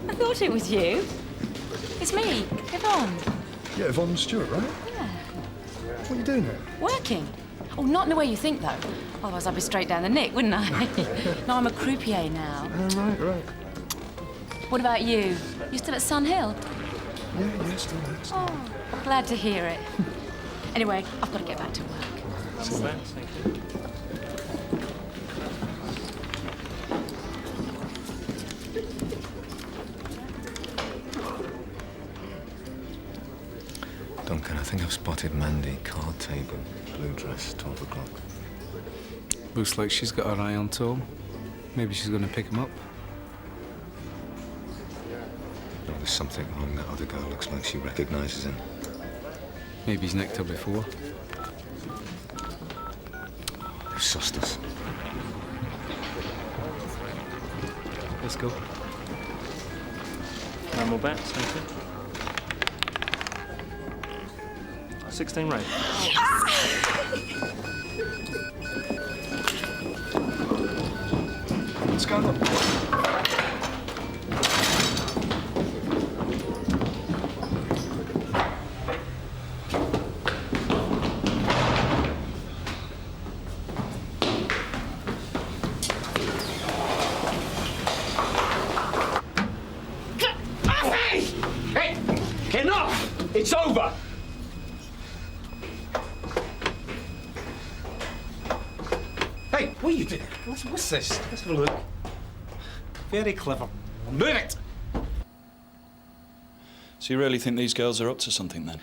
I thought it was you. It's me, Yvonne. Yeah, Yvonne Stewart, right? Yeah. What are you doing here? Working. Oh, not in the way you think, though. Otherwise, I'd be straight down the nick, wouldn't I? No, I'm a croupier now. Oh, right. What about you? You still at Sun Hill? Yeah, still there. Oh, glad to hear it. Anyway, I've got to get back to work. Thank you. Duncan, I think I've spotted Mandy, card table, blue dress, 12 o'clock. Looks like she's got her eye on Tom. Maybe she's going to pick him up. No, there's something wrong. That other girl looks like she recognises him. Maybe he's nicked her before. They've sussed us. Let's go. No more bets, thank you. 16 rate. What's going on? Hey, enough! It's over! Hey, what are you doing? What's this? Let's have a look. Very clever. Move it! So you really think these girls are up to something then?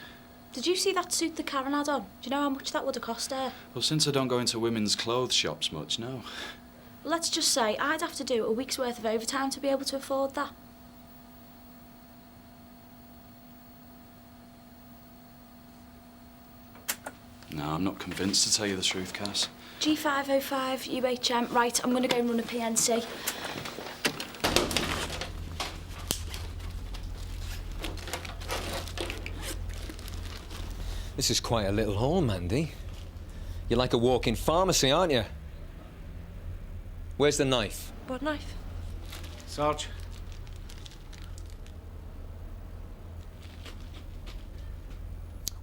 Did you see that suit the Karen had on? Do you know how much that would have cost her? Well, since I don't go into women's clothes shops much, no. Let's just say I'd have to do a week's worth of overtime to be able to afford that. No, I'm not convinced, to tell you the truth, Cass. G505, UHM. Right, I'm going to go and run a PNC. This is quite a little haul, Mandy. You're like a walking pharmacy, aren't you? Where's the knife? What knife? Sarge.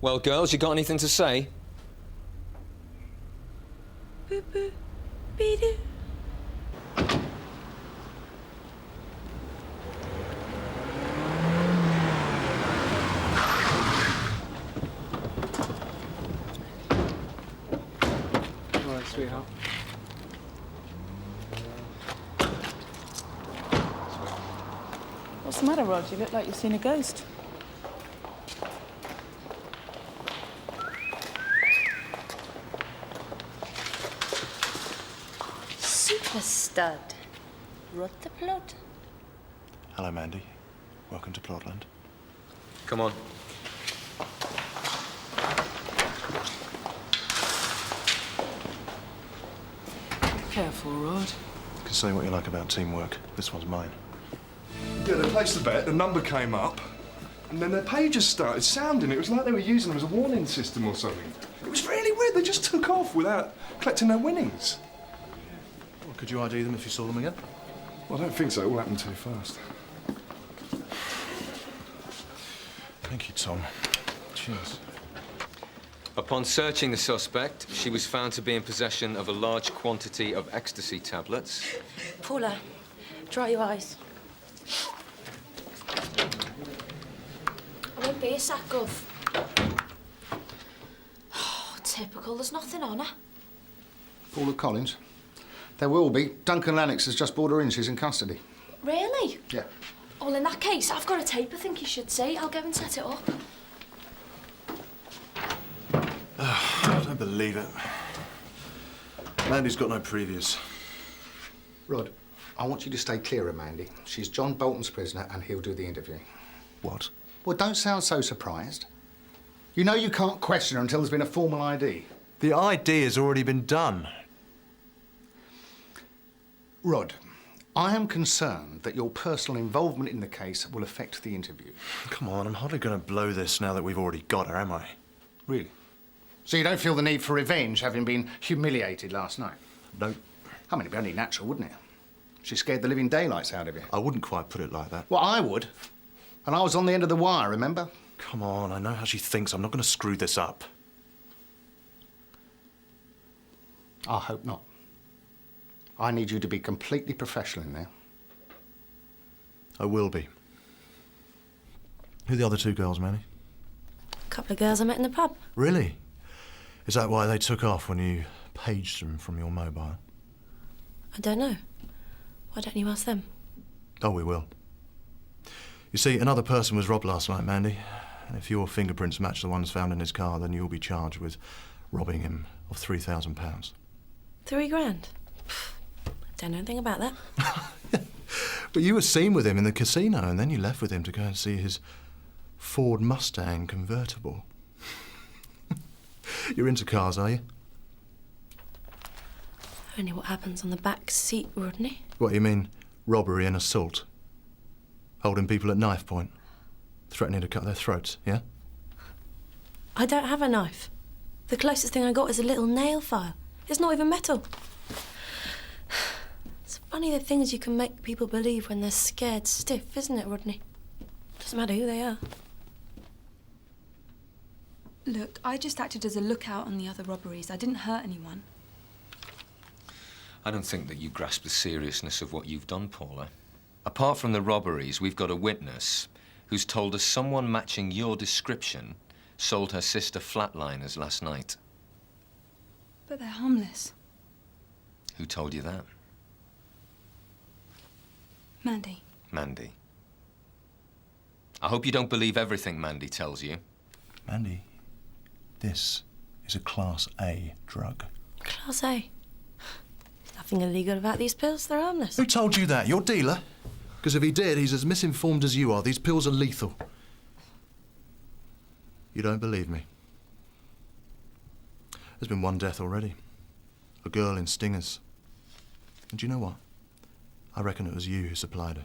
Well, girls, you got anything to say? Boo boo, bee doo. All right, sweetheart. What's the matter, Rod? You look like you've seen a ghost. Super stud. Wrote the plot. Hello, Mandy. Welcome to Plotland. Come on. Careful, Rod. You can say what you like about teamwork. This one's mine. Yeah, they placed the bet, the number came up, and then their pages started sounding. It was like they were using them as a warning system or something. It was really weird. They just took off without collecting their winnings. Well, could you ID them if you saw them again? Well, I don't think so. It all happened too fast. Thank you, Tom. Cheers. Upon searching the suspect, she was found to be in possession of a large quantity of ecstasy tablets. Paula, dry your eyes. I won't be a sack of. Oh, typical. There's nothing on her. Paula Collins. There will be. Duncan Lennox has just brought her in. She's in custody. Really? Yeah. Well, in that case, I've got a tape I think you should see. I'll go and set it up. I don't believe it. Mandy's got no previous. Rod, I want you to stay clear of Mandy. She's John Bolton's prisoner and he'll do the interview. What? Well, don't sound so surprised. You know you can't question her until there's been a formal ID. The ID has already been done. Rod, I am concerned that your personal involvement in the case will affect the interview. Come on, I'm hardly going to blow this now that we've already got her, am I? Really? So you don't feel the need for revenge, having been humiliated last night? No. I mean, it'd be only natural, wouldn't it? She scared the living daylights out of you. I wouldn't quite put it like that. Well, I would. And I was on the end of the wire, remember? Come on, I know how she thinks. I'm not going to screw this up. I hope not. I need you to be completely professional in there. I will be. Who are the other two girls, Manny? A couple of girls I met in the pub. Really? Is that why they took off when you paged them from your mobile? I don't know. Why don't you ask them? Oh, we will. You see, another person was robbed last night, Mandy. And if your fingerprints match the ones found in his car, then you'll be charged with robbing him of £3,000. £3 grand? Don't know anything about that. But you were seen with him in the casino, and then you left with him to go and see his Ford Mustang convertible. You're into cars, are you? Only what happens on the back seat, Rodney. What, you mean robbery and assault? Holding people at knife point? Threatening to cut their throats, yeah? I don't have a knife. The closest thing I got is a little nail file. It's not even metal. It's funny the things you can make people believe when they're scared stiff, isn't it, Rodney? Doesn't matter who they are. Look, I just acted as a lookout on the other robberies. I didn't hurt anyone. I don't think that you grasp the seriousness of what you've done, Paula. Apart from the robberies, we've got a witness who's told us someone matching your description sold her sister flatliners last night. But they're harmless. Who told you that? Mandy. Mandy. I hope you don't believe everything Mandy tells you. Mandy, this is a Class A drug. Class A? Nothing nothing illegal about these pills. They're harmless. Who told you that? Your dealer? Because if he did, he's as misinformed as you are. These pills are lethal. You don't believe me? There's been one death already. A girl in Stingers. And do you know what? I reckon it was you who supplied her.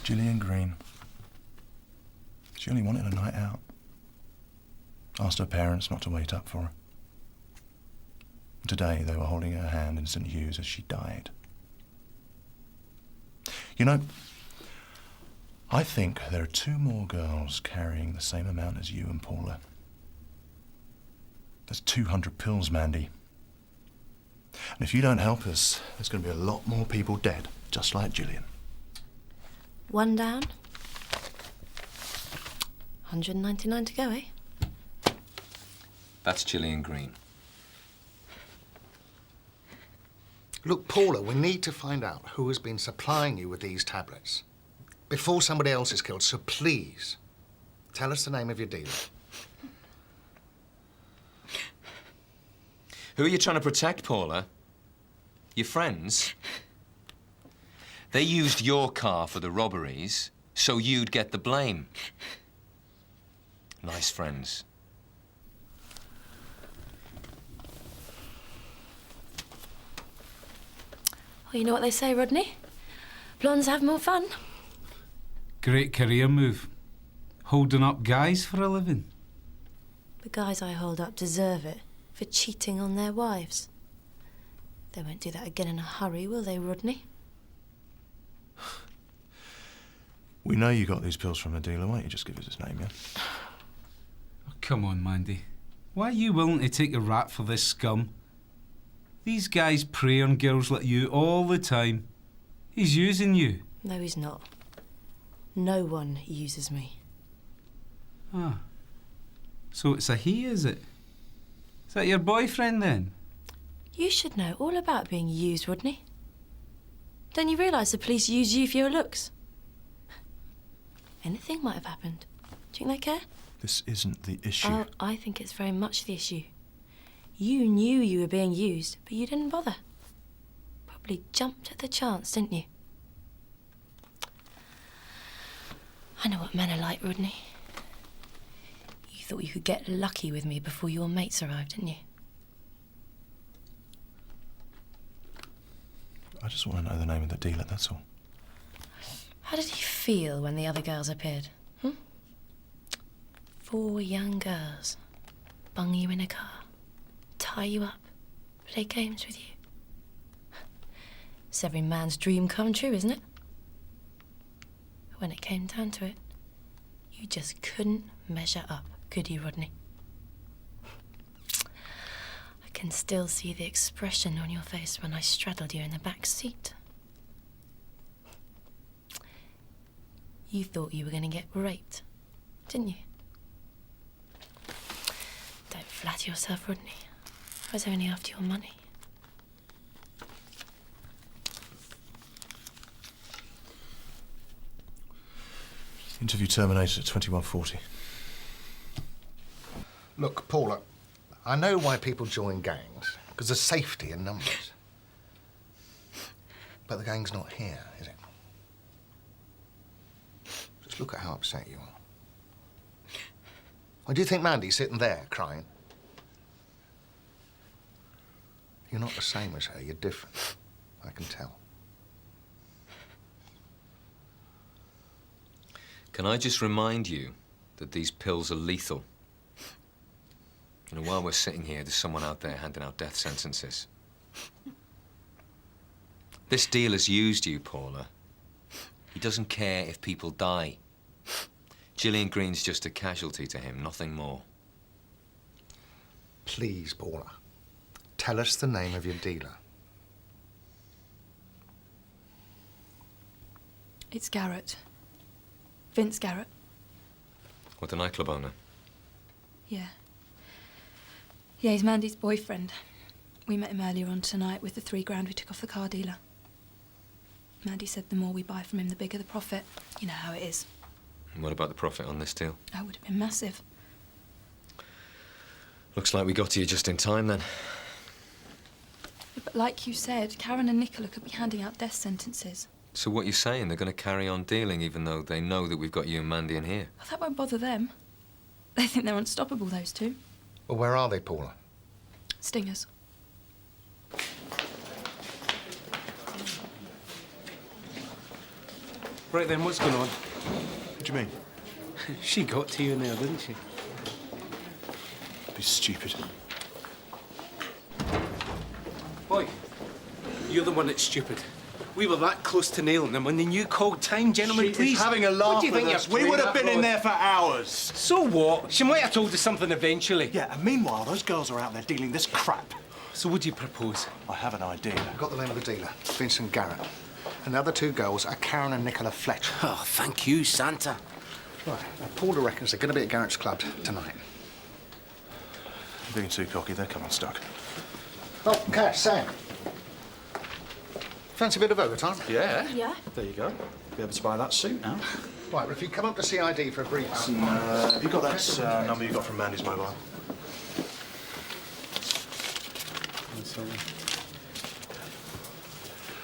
Gillian Green. She only wanted a night out. Asked her parents not to wait up for her. Today they were holding her hand in St. Hugh's as she died. You know, I think there are 2 more girls carrying the same amount as you and Paula. That's 200 pills, Mandy. And if you don't help us, there's going to be a lot more people dead, just like Gillian. 1 down. 199 to go, eh? That's Gillian Green. Look, Paula, we need to find out who has been supplying you with these tablets before somebody else is killed, so please, tell us the name of your dealer. Who are you trying to protect, Paula? Your friends? They used your car for the robberies, so you'd get the blame. Nice friends. Well, you know what they say, Rodney? Blondes have more fun. Great career move. Holding up guys for a living. The guys I hold up deserve it for cheating on their wives. They won't do that again in a hurry, will they, Rodney? We know you got these pills from a dealer. Why don't you just give us his name, yeah? Oh, come on, Mandy. Why are you willing to take a rap for this scum? These guys prey on girls like you all the time. He's using you. No, he's not. No one uses me. Ah. So it's a he, is it? Is that your boyfriend, then? You should know all about being used, Rodney. Don't you realise the police use you for your looks? Anything might have happened. Do you think they care? This isn't the issue. Oh, I think it's very much the issue. You knew you were being used, but you didn't bother. Probably jumped at the chance, didn't you? I know what men are like, Rodney. You thought you could get lucky with me before your mates arrived, didn't you? I just want to know the name of the dealer, that's all. How did you feel when the other girls appeared? 4 young girls bung you in a car, tie you up, play games with you. It's every man's dream come true, isn't it? But when it came down to it, you just couldn't measure up, could you, Rodney? I can still see the expression on your face when I straddled you in the back seat. You thought you were going to get raped, didn't you? Don't flatter yourself, Rodney. I was only after your money. Interview terminated at 21:40. Look, Paula, I know why people join gangs, because there's safety in numbers. But the gang's not here, is it? Just look at how upset you are. Why do you think Mandy's sitting there crying? You're not the same as her, you're different. I can tell. Can I just remind you that these pills are lethal? You know, while we're sitting here, there's someone out there handing out death sentences. This dealer's used you, Paula. He doesn't care if people die. Gillian Green's just a casualty to him, nothing more. Please, Paula, tell us the name of your dealer. It's Garrett. Vince Garrett. What, the nightclub owner? Yeah. Yeah, he's Mandy's boyfriend. We met him earlier on tonight with the $3,000 we took off the car dealer. Mandy said the more we buy from him, the bigger the profit. You know how it is. And what about the profit on this deal? That would have been massive. Looks like we got to you just in time, then. But like you said, Karen and Nicola could be handing out death sentences. So what you're saying, they're going to carry on dealing even though they know that we've got you and Mandy in here? Well, that won't bother them. They think they're unstoppable, those two. Well, where are they, Paula? Stingers. Right then, what's going on? What do you mean? She got to you in there, didn't she? Be stupid. Boy, you're the one that's stupid. We were that close to nailing them when the new called time, gentlemen, She please. is having a laugh What do you think with you're us. We playing would have at, been in Rod? there for hours. So what? She might have told us something eventually. Yeah, and meanwhile, those girls are out there dealing this crap. So what do you propose? I have an idea. I've got the name of the dealer, Vincent Garrett. And the other two girls are Karen and Nicola Fletcher. Oh, thank you, Santa. Right, now Paula reckons they're going to be at Garrett's club tonight. Being too cocky, they're come unstuck. Oh, Cash, Sam. Fancy a bit of overtime? Yeah. Yeah? There you go. Be able to buy that suit now. Right, well, if you come up to CID for a brief... Have you got that number you got from Mandy's mobile?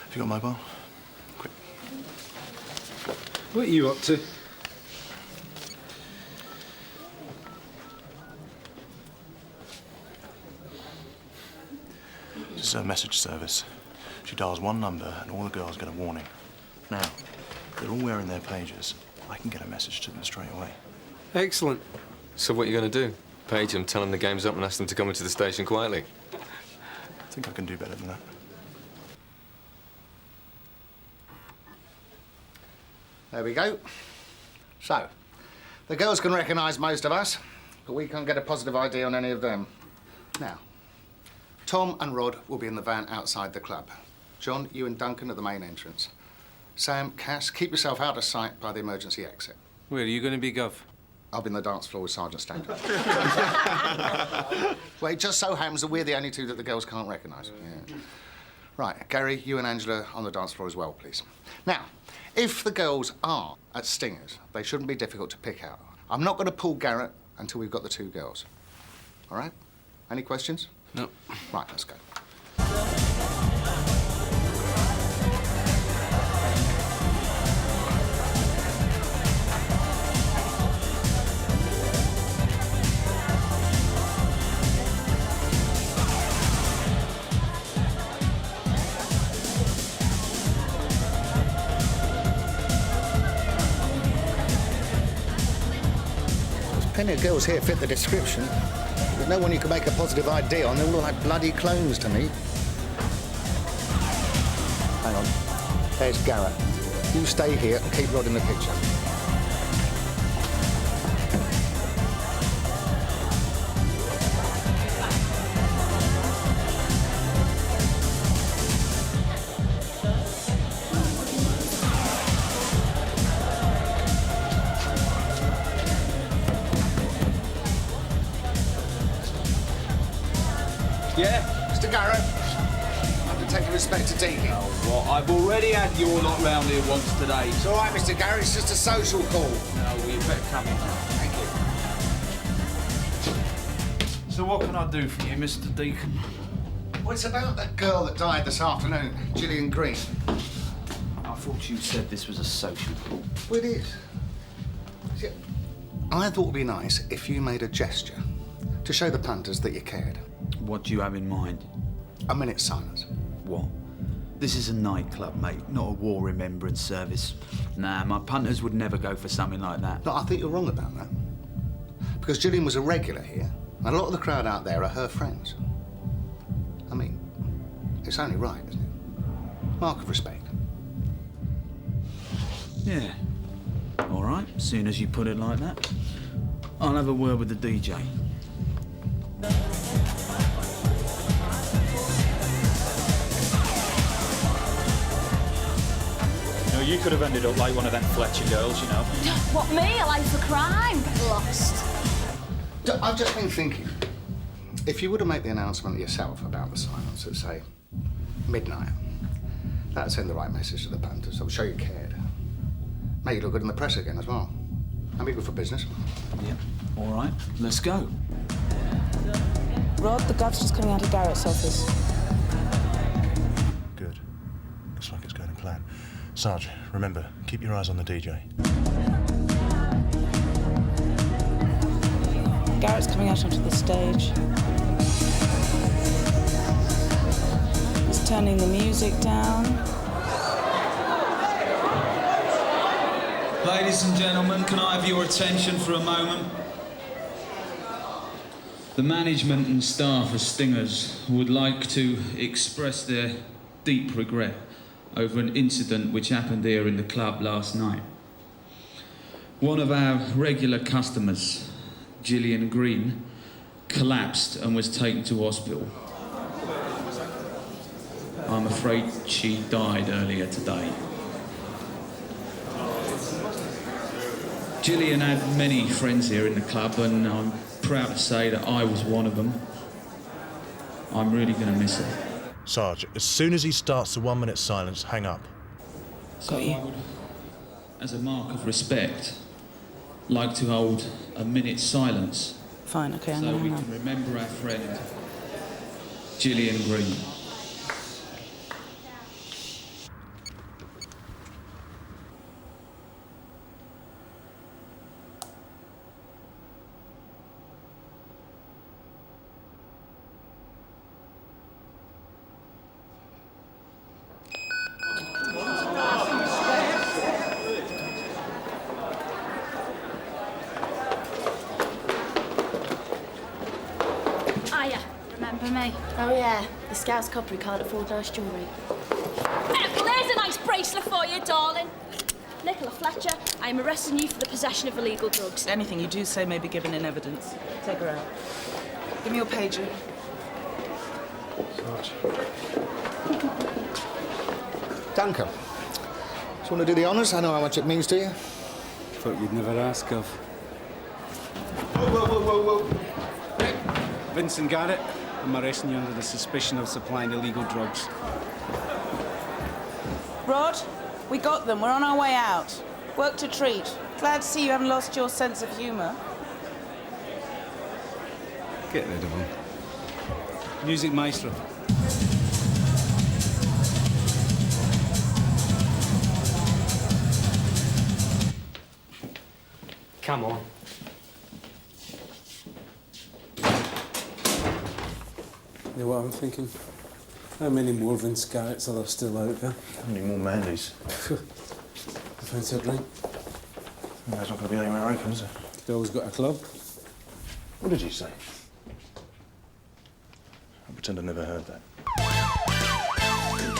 Have you got mobile? Quick. What are you up to? This is a message service. She dials one number and all the girls get a warning. Now, they're all wearing their pages. I can get a message to them straight away. Excellent. So what are you going to do? Page them, tell them the game's up and ask them to come into the station quietly? I think I can do better than that. There we go. So, the girls can recognise most of us, but we can't get a positive ID on any of them. Now, Tom and Rod will be in the van outside the club. John, you and Duncan at the main entrance. Sam, Cass, keep yourself out of sight by the emergency exit. Where are you going to be, Gov? I'll be on the dance floor with Sergeant Stanton. Well, it just so happens that we're the only two that the girls can't recognise. Yeah. Right, Gary, you and Angela on the dance floor as well, please. Now, if the girls are at Stingers, they shouldn't be difficult to pick out. I'm not going to pull Garrett until we've got the two girls. All right? Any questions? No. Right, let's go. Plenty of girls here fit the description. There's no one you can make a positive ID on. They all look like bloody clones to me. Hang on. There's Garrett. You stay here and keep Rod in the picture. Yeah? Mr. Garrett, I'm Detective Inspector Deakin. Oh, what? I've already had your lot round here once today. It's all right, Mr. Garrett, it's just a social call. No, well, you better come in now. Thank you. So what can I do for you, Mr. Deacon? Well, it's about that girl that died this afternoon, Gillian Green. I thought you said this was a social call. Well, it is. See, I thought it'd be nice if you made a gesture to show the punters that you cared. What do you have in mind? A minute's silence. What? This is a nightclub, mate, not a war remembrance service. Nah, my punters would never go for something like that. No, I think you're wrong about that. Because Gillian was a regular here, and a lot of the crowd out there are her friends. I mean, it's only right, isn't it? Mark of respect. Yeah. All right, soon as you put it like that. I'll have a word with the DJ. You know, you could have ended up like one of them Fletcher girls, you know. What, me? A life for crime? Get lost. I've just been thinking, if you were to make the announcement yourself about the silence at, say, midnight, that'd send the right message to the punters. It'll show you cared. Make you look good in the press again as well. And be good for business. Yeah. All right, let's go. Rod, the gov's just coming out of Garrett's office. Good. Looks like it's going to plan. Sarge, remember, keep your eyes on the DJ. Garrett's coming out onto the stage. He's turning the music down. Ladies and gentlemen, can I have your attention for a moment? The management and staff of Stingers would like to express their deep regret over an incident which happened here in the club last night. One of our regular customers, Gillian Green, collapsed and was taken to hospital. I'm afraid she died earlier today. Gillian had many friends here in the club, and I'm proud to say that I was one of them. I'm really going to miss her. Sarge, as soon as he starts the 1 minute silence, hang up. So I would, as a mark of respect, like to hold a minute's silence. Fine, okay, so we can remember our friend, Gillian Green. Oh, yeah. The Scout's copper can't afford nice jewellery. Well, there's a nice bracelet for you, darling. Nicola Fletcher, I am arresting you for the possession of illegal drugs. Anything you do say may be given in evidence. Take her out. Give me your pager. Sarge. Duncan. Do you want to do the honours? I know how much it means to you. Thought you'd never ask of. Whoa. Vincent Garrett. I'm arresting you under the suspicion of supplying illegal drugs. Rod, we got them. We're on our way out. Work to treat. Glad to see you haven't lost your sense of humour. Get rid of him. Music maestro. Come on. You know what I'm thinking? How many more Vince Garretts are there still out there? How many more Mandys? Fancy a drink? There's not going to be anywhere open, is there? You always got a club. What did you say? I pretend I never heard that.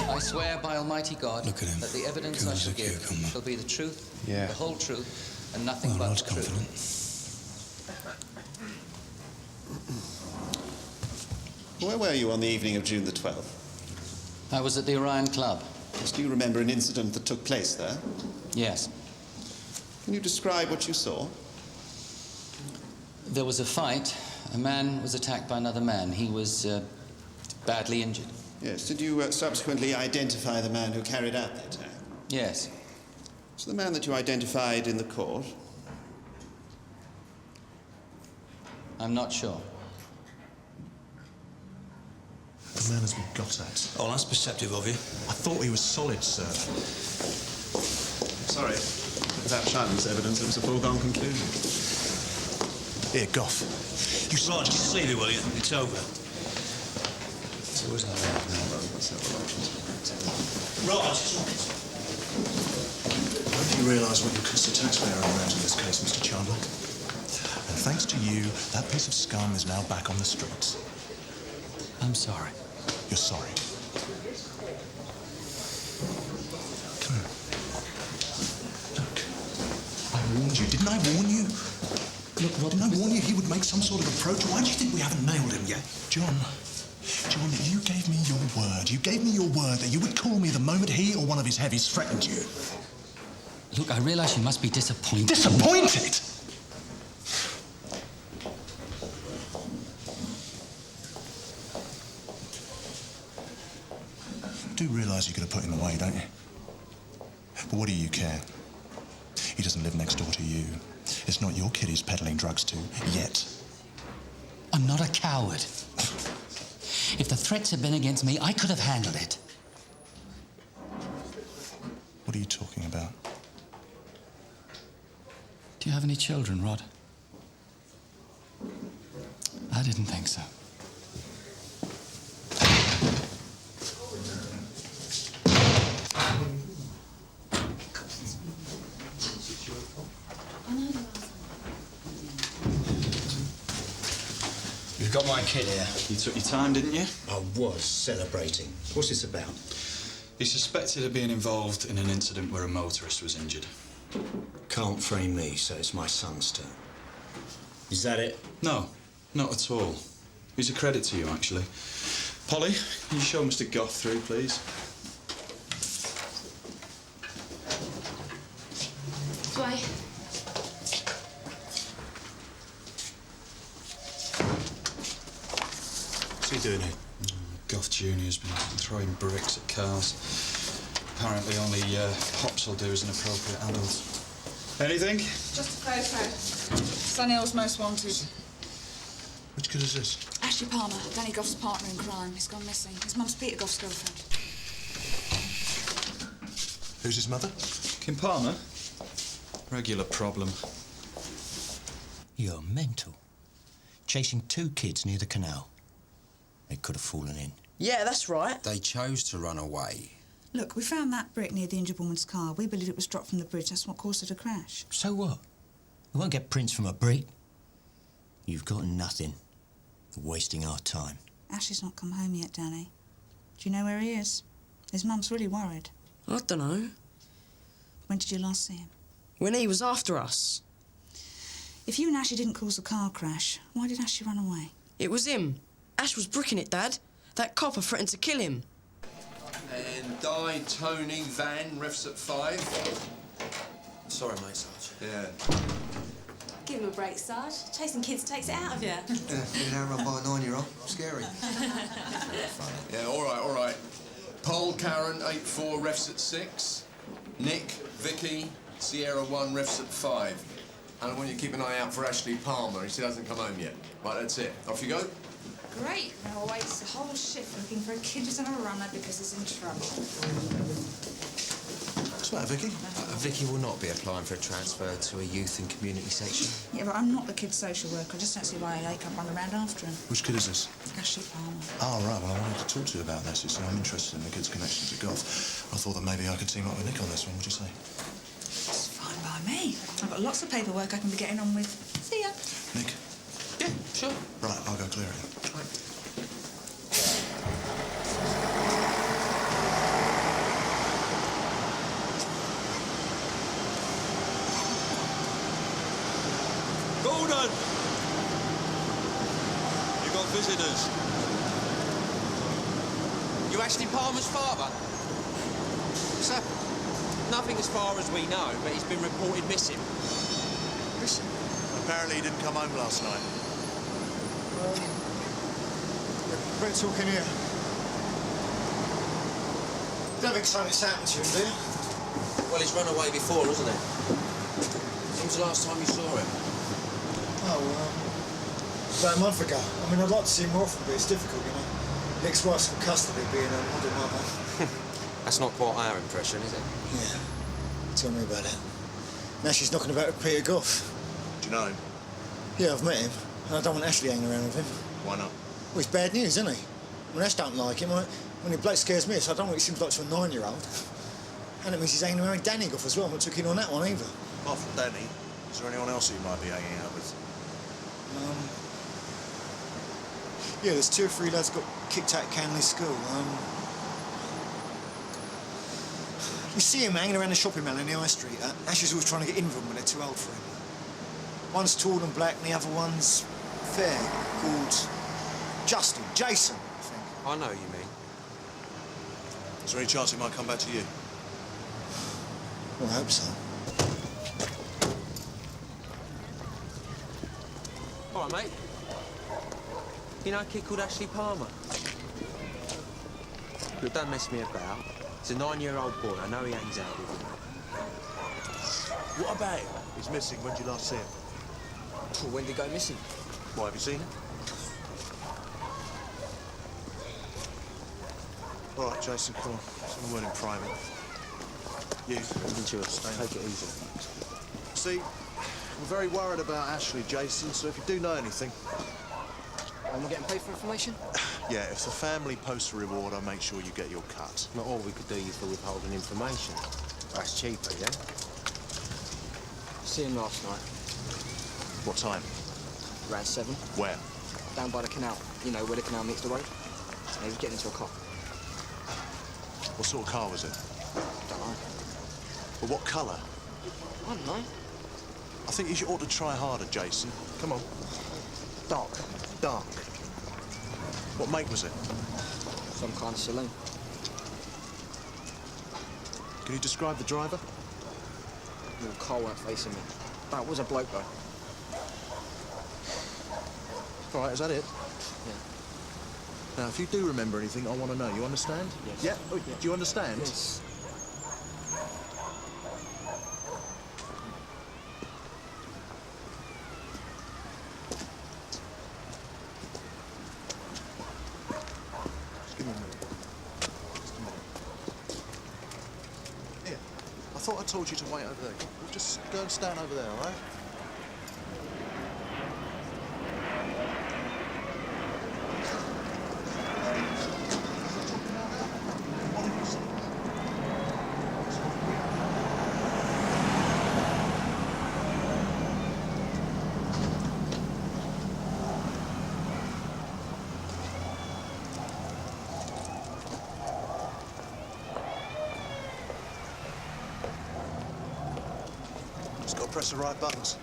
I swear by Almighty God that the evidence I shall give shall be the truth, the whole truth, and nothing but the truth. Where were you on the evening of June the 12th? I was at the Orion Club. Yes, do you remember an incident that took place there? Yes. Can you describe what you saw? There was a fight. A man was attacked by another man. He was badly injured. Yes. Did you subsequently identify the man who carried out the attack? Yes. So the man that you identified in the court? I'm not sure. The man has been got at. Oh, that's perceptive of you. I thought he was solid, sir. Sorry. Without Sharman's evidence, it was a foregone conclusion. Here, Goff. You Sarge, just leave it, will you? It's over. It's always like that now, Rod! I hope you realise what you cost the taxpayer around in this case, Mr. Chandler. And thanks to you, that piece of scum is now back on the streets. I'm sorry. You're sorry. Come on. Look, I warned you. Didn't I warn you? Look, Rod, didn't I warn you he would make some sort of approach? Why do you think we haven't nailed him yet? John, you gave me your word. You gave me your word that you would call me the moment he or one of his heavies threatened you. Look, I realise you must be disappointed. Disappointed? You do realise you're going to put him away, don't you? But what do you care? He doesn't live next door to you. It's not your kid he's peddling drugs to, yet. I'm not a coward. If the threats had been against me, I could have handled it. What are you talking about? Do you have any children, Rod? I didn't think so. You've got my kid here. You took your time, didn't you? I was celebrating. What's this about? He's suspected of being involved in an incident where a motorist was injured. Can't frame me, so it's my son's turn. Is that it? No, not at all. He's a credit to you, actually. Polly, can you show Mr. Goff through, please? Why? What's he doing here? Goff Jr.'s been throwing bricks at cars. Apparently only Hops will do as an appropriate adult. Anything? Just a photo. Sunnyhill's most wanted. Which kid is this? Ashley Palmer, Danny Goff's partner in crime. He's gone missing. His mum's Peter Goff's girlfriend. Who's his mother? Kim Palmer? Regular problem. You're mental. Chasing two kids near the canal. They could have fallen in. Yeah, that's right. They chose to run away. Look, we found that brick near the injured woman's car. We believe it was dropped from the bridge. That's what caused her to crash. So what? We won't get prints from a brick. You've got nothing. You're wasting our time. Ashley's not come home yet, Danny. Do you know where he is? His mum's really worried. I don't know. When did you last see him? When he was after us. If you and Ashley didn't cause the car crash, why did Ashley run away? It was him. Ash was bricking it, Dad. That copper threatened to kill him. And died Tony Van, refs at 5. Sorry, mate, Sarge. Yeah. Give him a break, Sarge. Chasing kids takes it out of you. Yeah, being outrun by a 9-year-old. Scary. Yeah, all right. Paul, Karen, 8-4, refs at 6. Nick, Vicky, Sierra 1, refs at 5. And I want you to keep an eye out for Ashley Palmer. He still hasn't come home yet. Right, that's it. Off you go. Great. Now we'll waste the whole shift looking for a kid who's on a runner because he's in trouble. What's the matter, Vicky? Vicky will not be applying for a transfer to a youth and community section. Yeah, but I'm not the kid's social worker. I just don't see why I can't run around after him. Which kid is this? Ashley Palmer. Oh, right. Well, I wanted to talk to you about this. You see, I'm interested in the kid's connection to Goff. I thought that maybe I could team up with Nick on this one. What do you say? It's fine by me. I've got lots of paperwork I can be getting on with. See ya. Nick? Yeah, sure. Right, I'll go clear it. Gordon! You got visitors. You Ashley Palmer's father? What's happened? Nothing as far as we know, but he's been reported missing. Listen, apparently he didn't come home last night. Better talk in here. Don't think something's happened to him, do you? Well, he's run away before, hasn't he? When was the last time you saw him? Oh, about a month ago. I mean, I'd like to see him more often, but it's difficult, you know. Nick's wife's in custody, being a model mother. That's not quite our impression, is it? Yeah. Tell me about it. Now she's knocking about with Peter Goff. Do you know him? Yeah, I've met him. And I don't want Ashley hanging around with him. Why not? Well, it's bad news, isn't he? I mean, Ash don't like him. When the bloke scares me, so I don't know what he seems like to a 9-year-old. And it means he's hanging around with Danny Goff as well. I'm not too keen on that one either. Apart from Danny, is there anyone else you might be hanging out with? Yeah, there's 2 or 3 lads got kicked out of Canley School. You see him hanging around the shopping mall in the High Street. Ash is always trying to get in with them when they're too old for him. One's tall and black, and the other one's fair, called Jason, I think. I know you mean. Is there any chance he might come back to you? Well, I hope so. All right, mate. You know a kid called Ashley Palmer? Look, don't mess me about. He's a 9-year-old boy. I know he hangs out with you. What about him? He's missing. When did you last see him? Well, when did he go missing? Why, have you seen him? All right, Jason, come on. Some word in private. You. Take it easy. See, we're very worried about Ashley, Jason, so if you do know anything... And we're getting paid for information? Yeah, if the family posts a reward, I'll make sure you get your cut. Not all we could do you for withholding information. That's cheaper, yeah? See him last night. What time? Around 7. Where? Down by the canal. You know, where the canal meets the road. And he was getting into a car. What sort of car was it? Don't know. But what colour? I don't know. I think you ought to try harder, Jason. Come on. Dark. Dark. What make was it? Some kind of saloon. Can you describe the driver? The car weren't facing me. That was a bloke, though. All right, is that it? Yeah. Now, if you do remember anything, I want to know. You understand? Yes. Yeah? Oh, do you understand? Yes. Just give me a minute. Just a minute. Here. I thought I told you to wait over there. We'll just go and stand over there, all right? Just got to press the right buttons.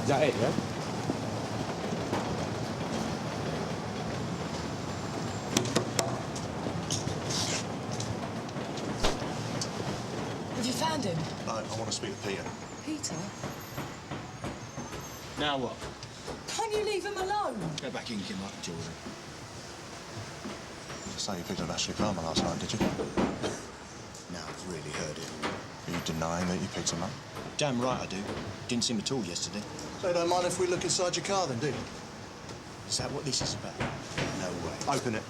Is that it, yeah? Have you found him? No, I want to speak to Peter. Peter? Now what? Can't you leave him alone? Go back in, Kim, like Jordan. So you picked up Ashley Palmer last night, did you? Now I've really heard it. Are you denying that you picked him up? Damn right I do. Didn't see him at all yesterday. So you don't mind if we look inside your car then, do you? Is that what this is about? No way. Open it.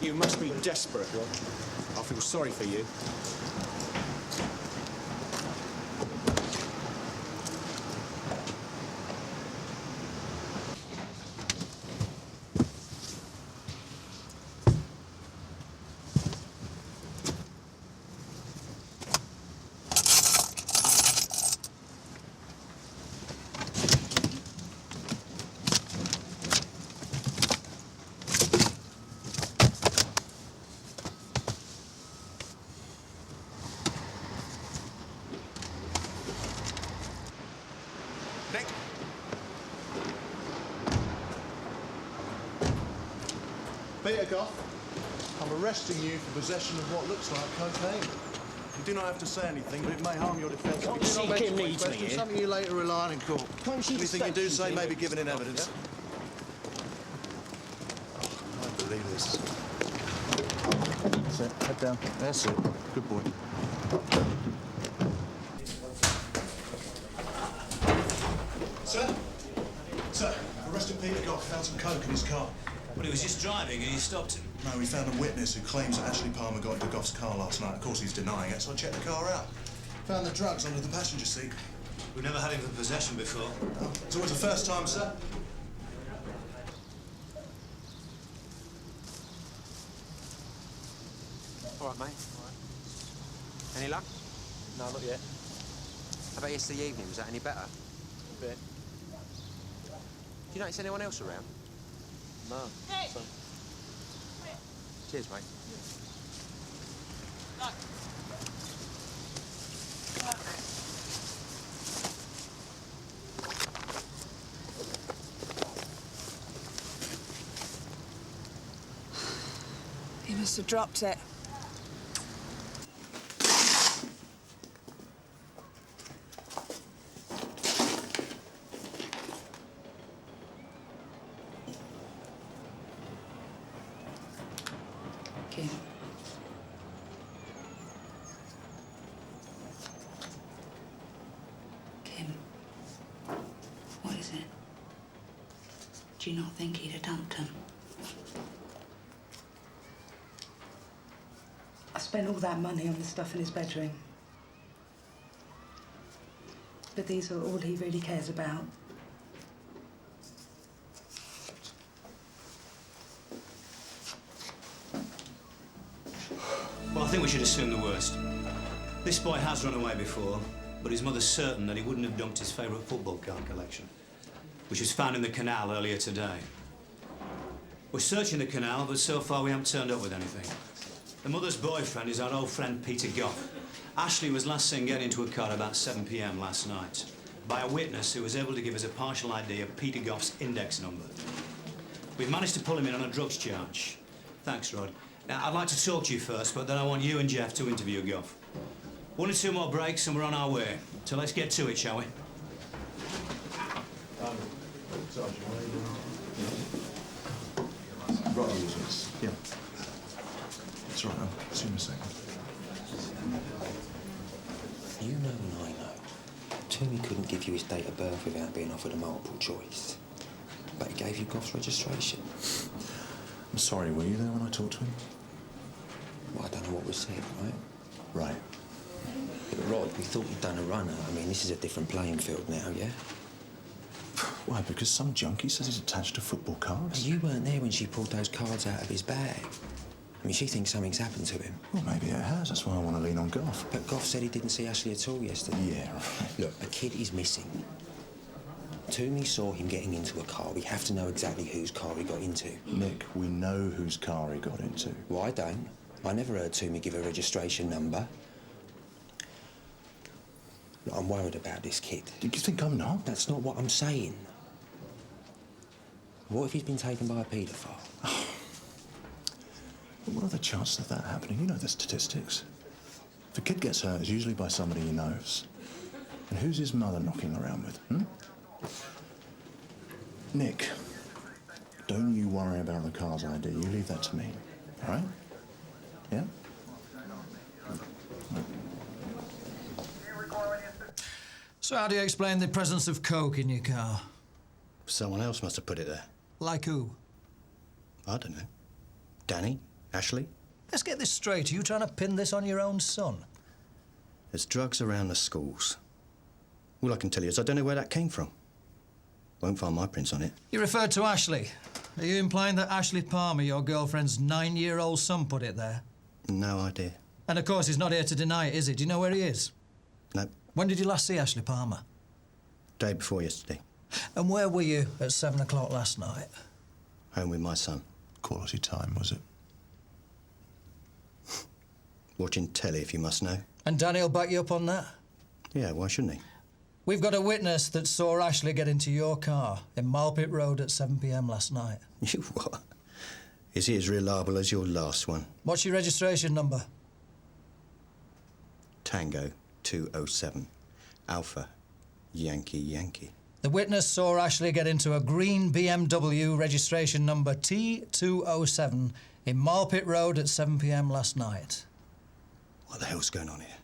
You must be desperate, Rod. I feel sorry for you. Peter Goff, I'm arresting you for possession of what looks like cocaine. You do not have to say anything, but it may harm your defence. Can't you see Kim needs me here? Something you later rely on in court. Can't you see the Anything you do statute say here? may be given in evidence. Oh, I can't believe this. That's it. Head down. That's it. Good boy. Sir? Sir, arrested Peter Goff. Found some coke in his car. Well, he was just driving and you stopped him. No, we found a witness who claims that Ashley Palmer got into Goff's car last night. Of course, he's denying it, so I checked the car out. Found the drugs under the passenger seat. We've never had him for possession before. Oh, it's always the first time, sir. All right, mate. All right. Any luck? No, not yet. How about yesterday evening? Was that any better? A bit. Do you notice anyone else around? No. Hey. So. Cheers, mate. He must have dropped it. Do you not think he'd have dumped him? I spent all that money on the stuff in his bedroom. But these are all he really cares about. Well, I think we should assume the worst. This boy has run away before, but his mother's certain that he wouldn't have dumped his favourite football card collection, which was found in the canal earlier today. We're searching the canal, but so far we haven't turned up with anything. The mother's boyfriend is our old friend Peter Goff. Ashley was last seen getting into a car about 7 p.m. last night by a witness who was able to give us a partial idea of Peter Goff's index number. We've managed to pull him in on a drugs charge. Thanks, Rod. Now, I'd like to talk to you first, but then I want you and Jeff to interview Goff. 1 or 2 more breaks and we're on our way. So let's get to it, shall we? Yeah. That's right, I'll see you in a second. You know and I know. Toomey couldn't give you his date of birth without being offered a multiple choice. But he gave you Goff's registration. I'm sorry, were you there when I talked to him? Well, I don't know what was said, right? Right. Yeah, but Rod, we thought you'd done a runner. I mean, this is a different playing field now, yeah? Why, because some junkie says he's attached to football cards? You weren't there when she pulled those cards out of his bag. I mean, she thinks something's happened to him. Well, maybe it has. That's why I want to lean on Goff. But Goff said he didn't see Ashley at all yesterday. Yeah, right. Look, a kid is missing. Toomey saw him getting into a car. We have to know exactly whose car he got into. Nick, we know whose car he got into. Well, I don't. I never heard Toomey give a registration number. Look, I'm worried about this kid. Do you think I'm not? That's not what I'm saying. What if he's been taken by a paedophile? What are the chances of that happening? You know the statistics. If a kid gets hurt, it's usually by somebody he knows. And who's his mother knocking around with, Nick, don't you worry about the car's ID. You leave that to me, all right? Yeah? So how do you explain the presence of coke in your car? Someone else must have put it there. Like who? I don't know. Danny? Ashley? Let's get this straight. Are you trying to pin this on your own son? There's drugs around the schools. All I can tell you is I don't know where that came from. Won't find my prints on it. You referred to Ashley. Are you implying that Ashley Palmer, your girlfriend's 9-year-old son, put it there? No idea. And of course he's not here to deny it, is he? Do you know where he is? No. When did you last see Ashley Palmer? Day before yesterday. And where were you at 7 o'clock last night? Home with my son. Quality time, was it? Watching telly, if you must know. And Danny will back you up on that? Yeah, why shouldn't he? We've got a witness that saw Ashley get into your car in Malpit Road at 7 p.m. last night. You what? Is he as reliable as your last one? What's your registration number? Tango 207. Alpha Yankee Yankee. The witness saw Ashley get into a green BMW registration number T207 in Malpit Road at 7 p.m. last night. What the hell's going on here?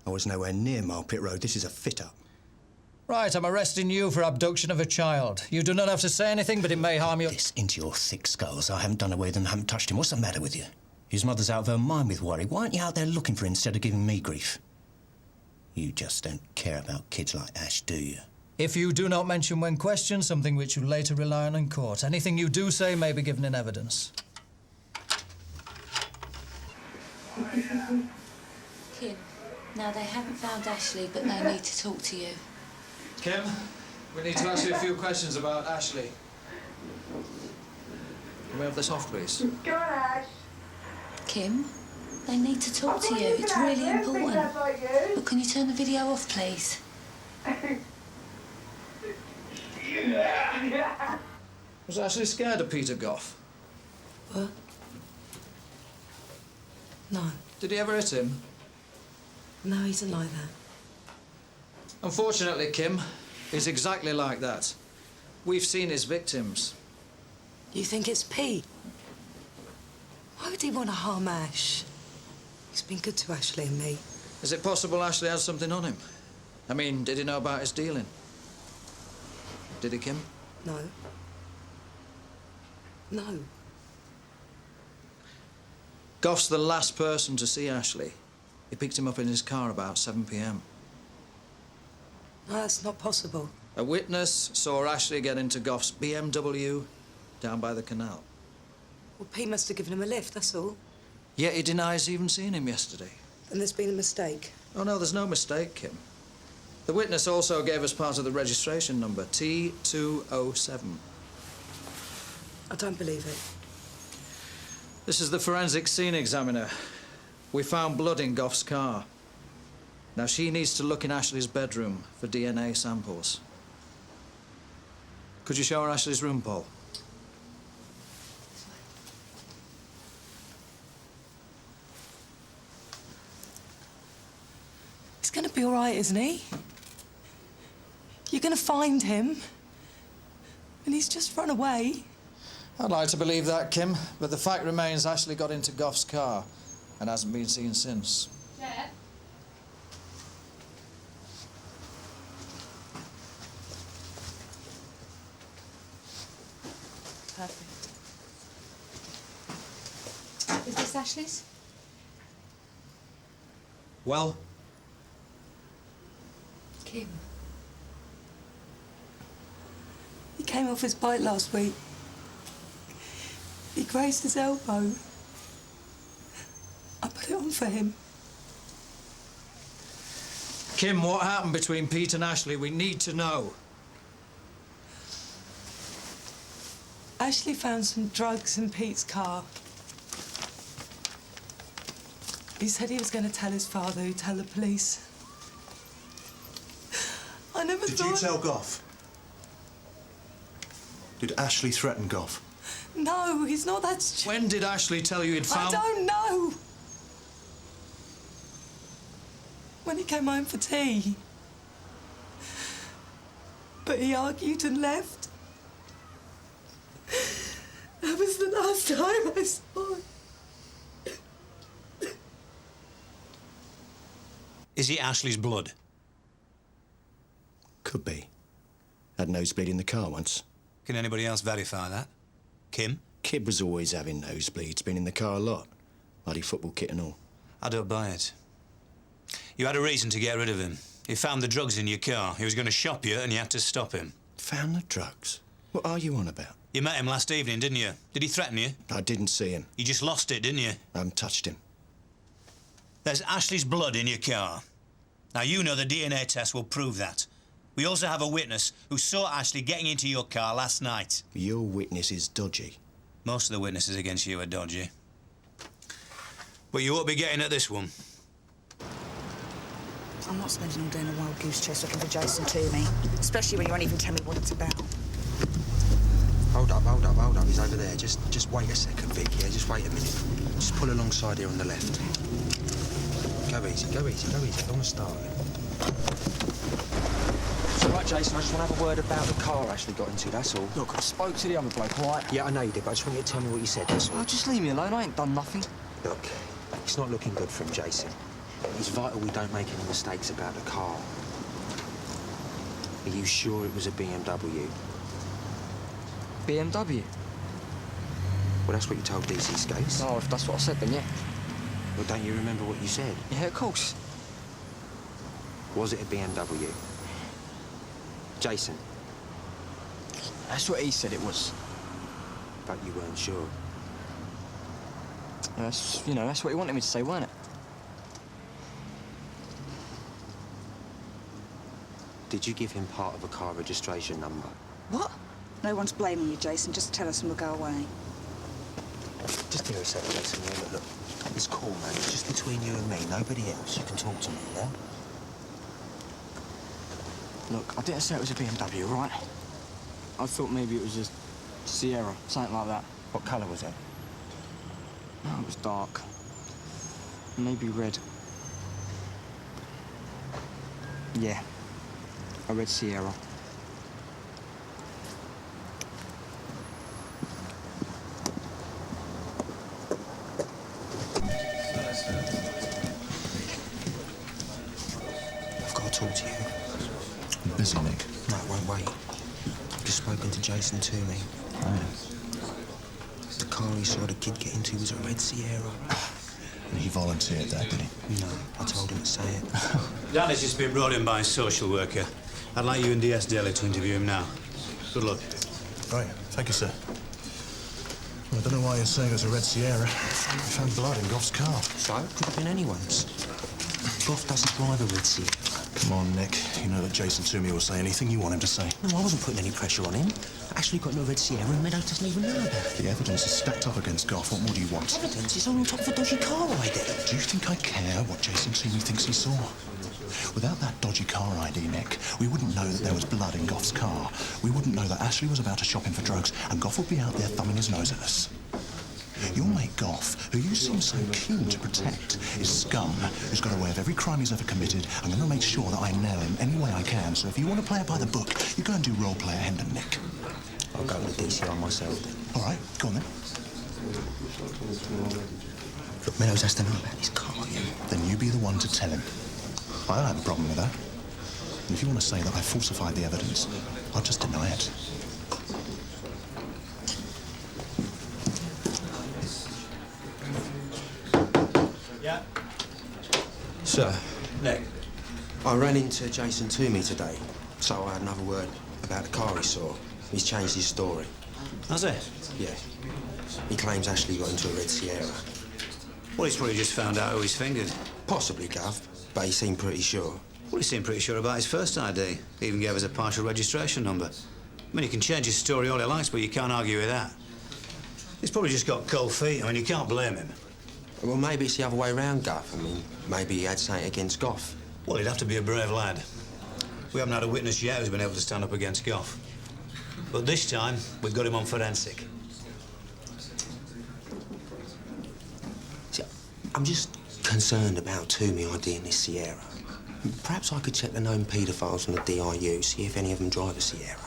I was nowhere near Malpit Road. This is a fit-up. Right, I'm arresting you for abduction of a child. You do not have to say anything, but it may harm you. This into your thick skulls. I haven't done away with him, haven't touched him. What's the matter with you? His mother's out of her mind with worry. Why aren't you out there looking for him instead of giving me grief? You just don't care about kids like Ash, do you? If you do not mention when questioned, something which you later rely on in court, anything you do say may be given in evidence. Kim, now they haven't found Ashley, but they need to talk to you. Kim, we need to ask you a few questions about Ashley. Can we have this off, please? Go on, Ash. Kim, they need to talk to you. It's really important. But can you turn the video off, please? Was Ashley scared of Peter Goff? What? No. Did he ever hit him? No, he isn't like that. Unfortunately, Kim, he's exactly like that. We've seen his victims. You think it's Pete? Why would he want to harm Ash? He's been good to Ashley and me. Is it possible Ashley has something on him? I mean, did he know about his dealing? Did he, Kim? No. No. Goff's the last person to see Ashley. He picked him up in his car about 7 p.m. No, that's not possible. A witness saw Ashley get into Goff's BMW down by the canal. Well, Pete must have given him a lift, that's all. Yet he denies even seeing him yesterday. And there's been a mistake. Oh, no, there's no mistake, Kim. The witness also gave us part of the registration number, T207. I don't believe it. This is the forensic scene examiner. We found blood in Goff's car. Now, she needs to look in Ashley's bedroom for DNA samples. Could you show her Ashley's room, Paul? He's going to be all right, isn't he? You're going to find him. And he's just run away. I'd like to believe that, Kim, but the fact remains Ashley got into Goff's car and hasn't been seen since. Chair? Perfect. Is this Ashley's? Well? Kim. He came off his bike last week. He grazed his elbow. I put it on for him. Kim, what happened between Pete and Ashley? We need to know. Ashley found some drugs in Pete's car. He said he was going to tell his father, who'd tell the police. I never thought... Did you tell Goff? Did Ashley threaten Goff? No, he's not that stupid. When did Ashley tell you he'd found... I don't know. When he came home for tea. But he argued and left. That was the last time I saw him. Is it Ashley's blood? Could be. Had nosebleed in the car once. Can anybody else verify that? Kim? Kid was always having nosebleeds, been in the car a lot. Bloody football kit and all. I don't buy it. You had a reason to get rid of him. He found the drugs in your car. He was going to shop you and you had to stop him. Found the drugs? What are you on about? You met him last evening, didn't you? Did he threaten you? I didn't see him. You just lost it, didn't you? I haven't touched him. There's Ashley's blood in your car. Now, you know the DNA test will prove that. We also have a witness who saw Ashley getting into your car last night. Your witness is dodgy. Most of the witnesses against you are dodgy. But you won't be getting at this one. I'm not spending all day in a wild goose chase looking for Jason Toomey, especially when you won't even tell me what it's about. Hold up. He's over there. Just wait a second, Vic. Yeah, just wait a minute. Just pull alongside here on the left. Go easy. I don't want to start it. It's all right, Jason. I just want to have a word about the car Ashley got into, that's all. Look, I spoke to the other bloke, all right? Yeah, I know you did, but I just want you to tell me what you said, that's all. Oh, just leave me alone. I ain't done nothing. Look, it's not looking good for him, Jason. It's vital we don't make any mistakes about the car. Are you sure it was a BMW? BMW? Well, that's what you told DC Skase. Oh, if that's what I said, then yeah. Well, don't you remember what you said? Yeah, of course. Was it a BMW? Jason? That's what he said it was. But you weren't sure? That's what he wanted me to say, weren't it? Did you give him part of a car registration number? What? No one's blaming you, Jason. Just tell us and we'll go away. Just give me a second, Jason. Yeah, look. It's cool, man. It's just between you and me. Nobody else. You can talk to me, yeah? Look, I didn't say it was a BMW, all right? I thought maybe it was a Sierra, something like that. What colour was it? No, it was dark. Maybe red. Yeah. A red Sierra. I've got to talk to you. I'm busy, Nick. No, it won't wait. I've just spoken to Jason Toomey. Oh, yeah. car he saw the kid get into was a red Sierra. And he volunteered that, did he? No, I told him to say it. Danny's just been brought in by a social worker. I'd like you and DS Daly to interview him now. Good luck. Right, thank you, sir. Well, I don't know why you're saying it was a red Sierra. We found blood in Goff's car. So? Could have been anyone's. Goff doesn't drive a red Sierra. Come on, Nick. You know that Jason Toomey will say anything you want him to say. No, I wasn't putting any pressure on him. Ashley got no red Sierra and Meadows doesn't even know about it. The evidence is stacked up against Goff. What more do you want? Evidence is on top of a dodgy car ID. Do you think I care what Jason Toomey thinks he saw? Without that dodgy car ID, Nick, we wouldn't know that there was blood in Goff's car. We wouldn't know that Ashley was about to shop him for drugs and Goff would be out there thumbing his nose at us. Your mate Goff, who you seem so keen to protect, is scum who's got away with every crime he's ever committed. I'm going to make sure that I nail him any way I can. So if you want to play it by the book, you go and do role play at Hendon, Nick. I'll go with the DCI myself then. All right, go on then. Look, Meadows has to know about his car, yeah? Then you be the one to tell him. I don't have a problem with that. And if you want to say that I falsified the evidence, I'll just deny it. Yeah? Sir. Nick. I ran into Jason Toomey today, so I had another word about the car he saw. He's changed his story. Has he? Yeah. He claims Ashley got into a red Sierra. Well, he's probably just found out who he's fingered. Possibly, Gov, but he seemed pretty sure. Well, he seemed pretty sure about his first ID. He even gave us a partial registration number. I mean, he can change his story all he likes, but you can't argue with that. He's probably just got cold feet. I mean, you can't blame him. Well, maybe it's the other way round, Gov. I mean, maybe he had something against Goff. Well, he'd have to be a brave lad. We haven't had a witness yet who's been able to stand up against Goff. But this time, we've got him on forensic. See, I'm just concerned about Toomey IDing this Sierra. Perhaps I could check the known paedophiles on the DIU, see if any of them drive a Sierra.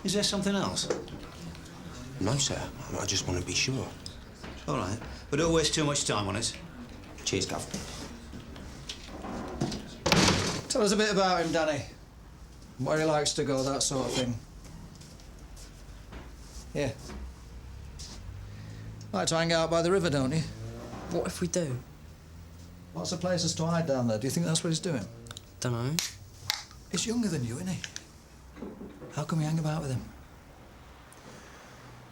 Is there something else? No, sir. I just want to be sure. All right. But don't waste too much time on it. Cheers, Gov. Tell us a bit about him, Danny. Where he likes to go, that sort of thing. Yeah. Like to hang out by the river, don't you? What if we do? Lots of places to hide down there. Do you think that's what he's doing? Dunno. He's younger than you, isn't he? How come you hang about with him?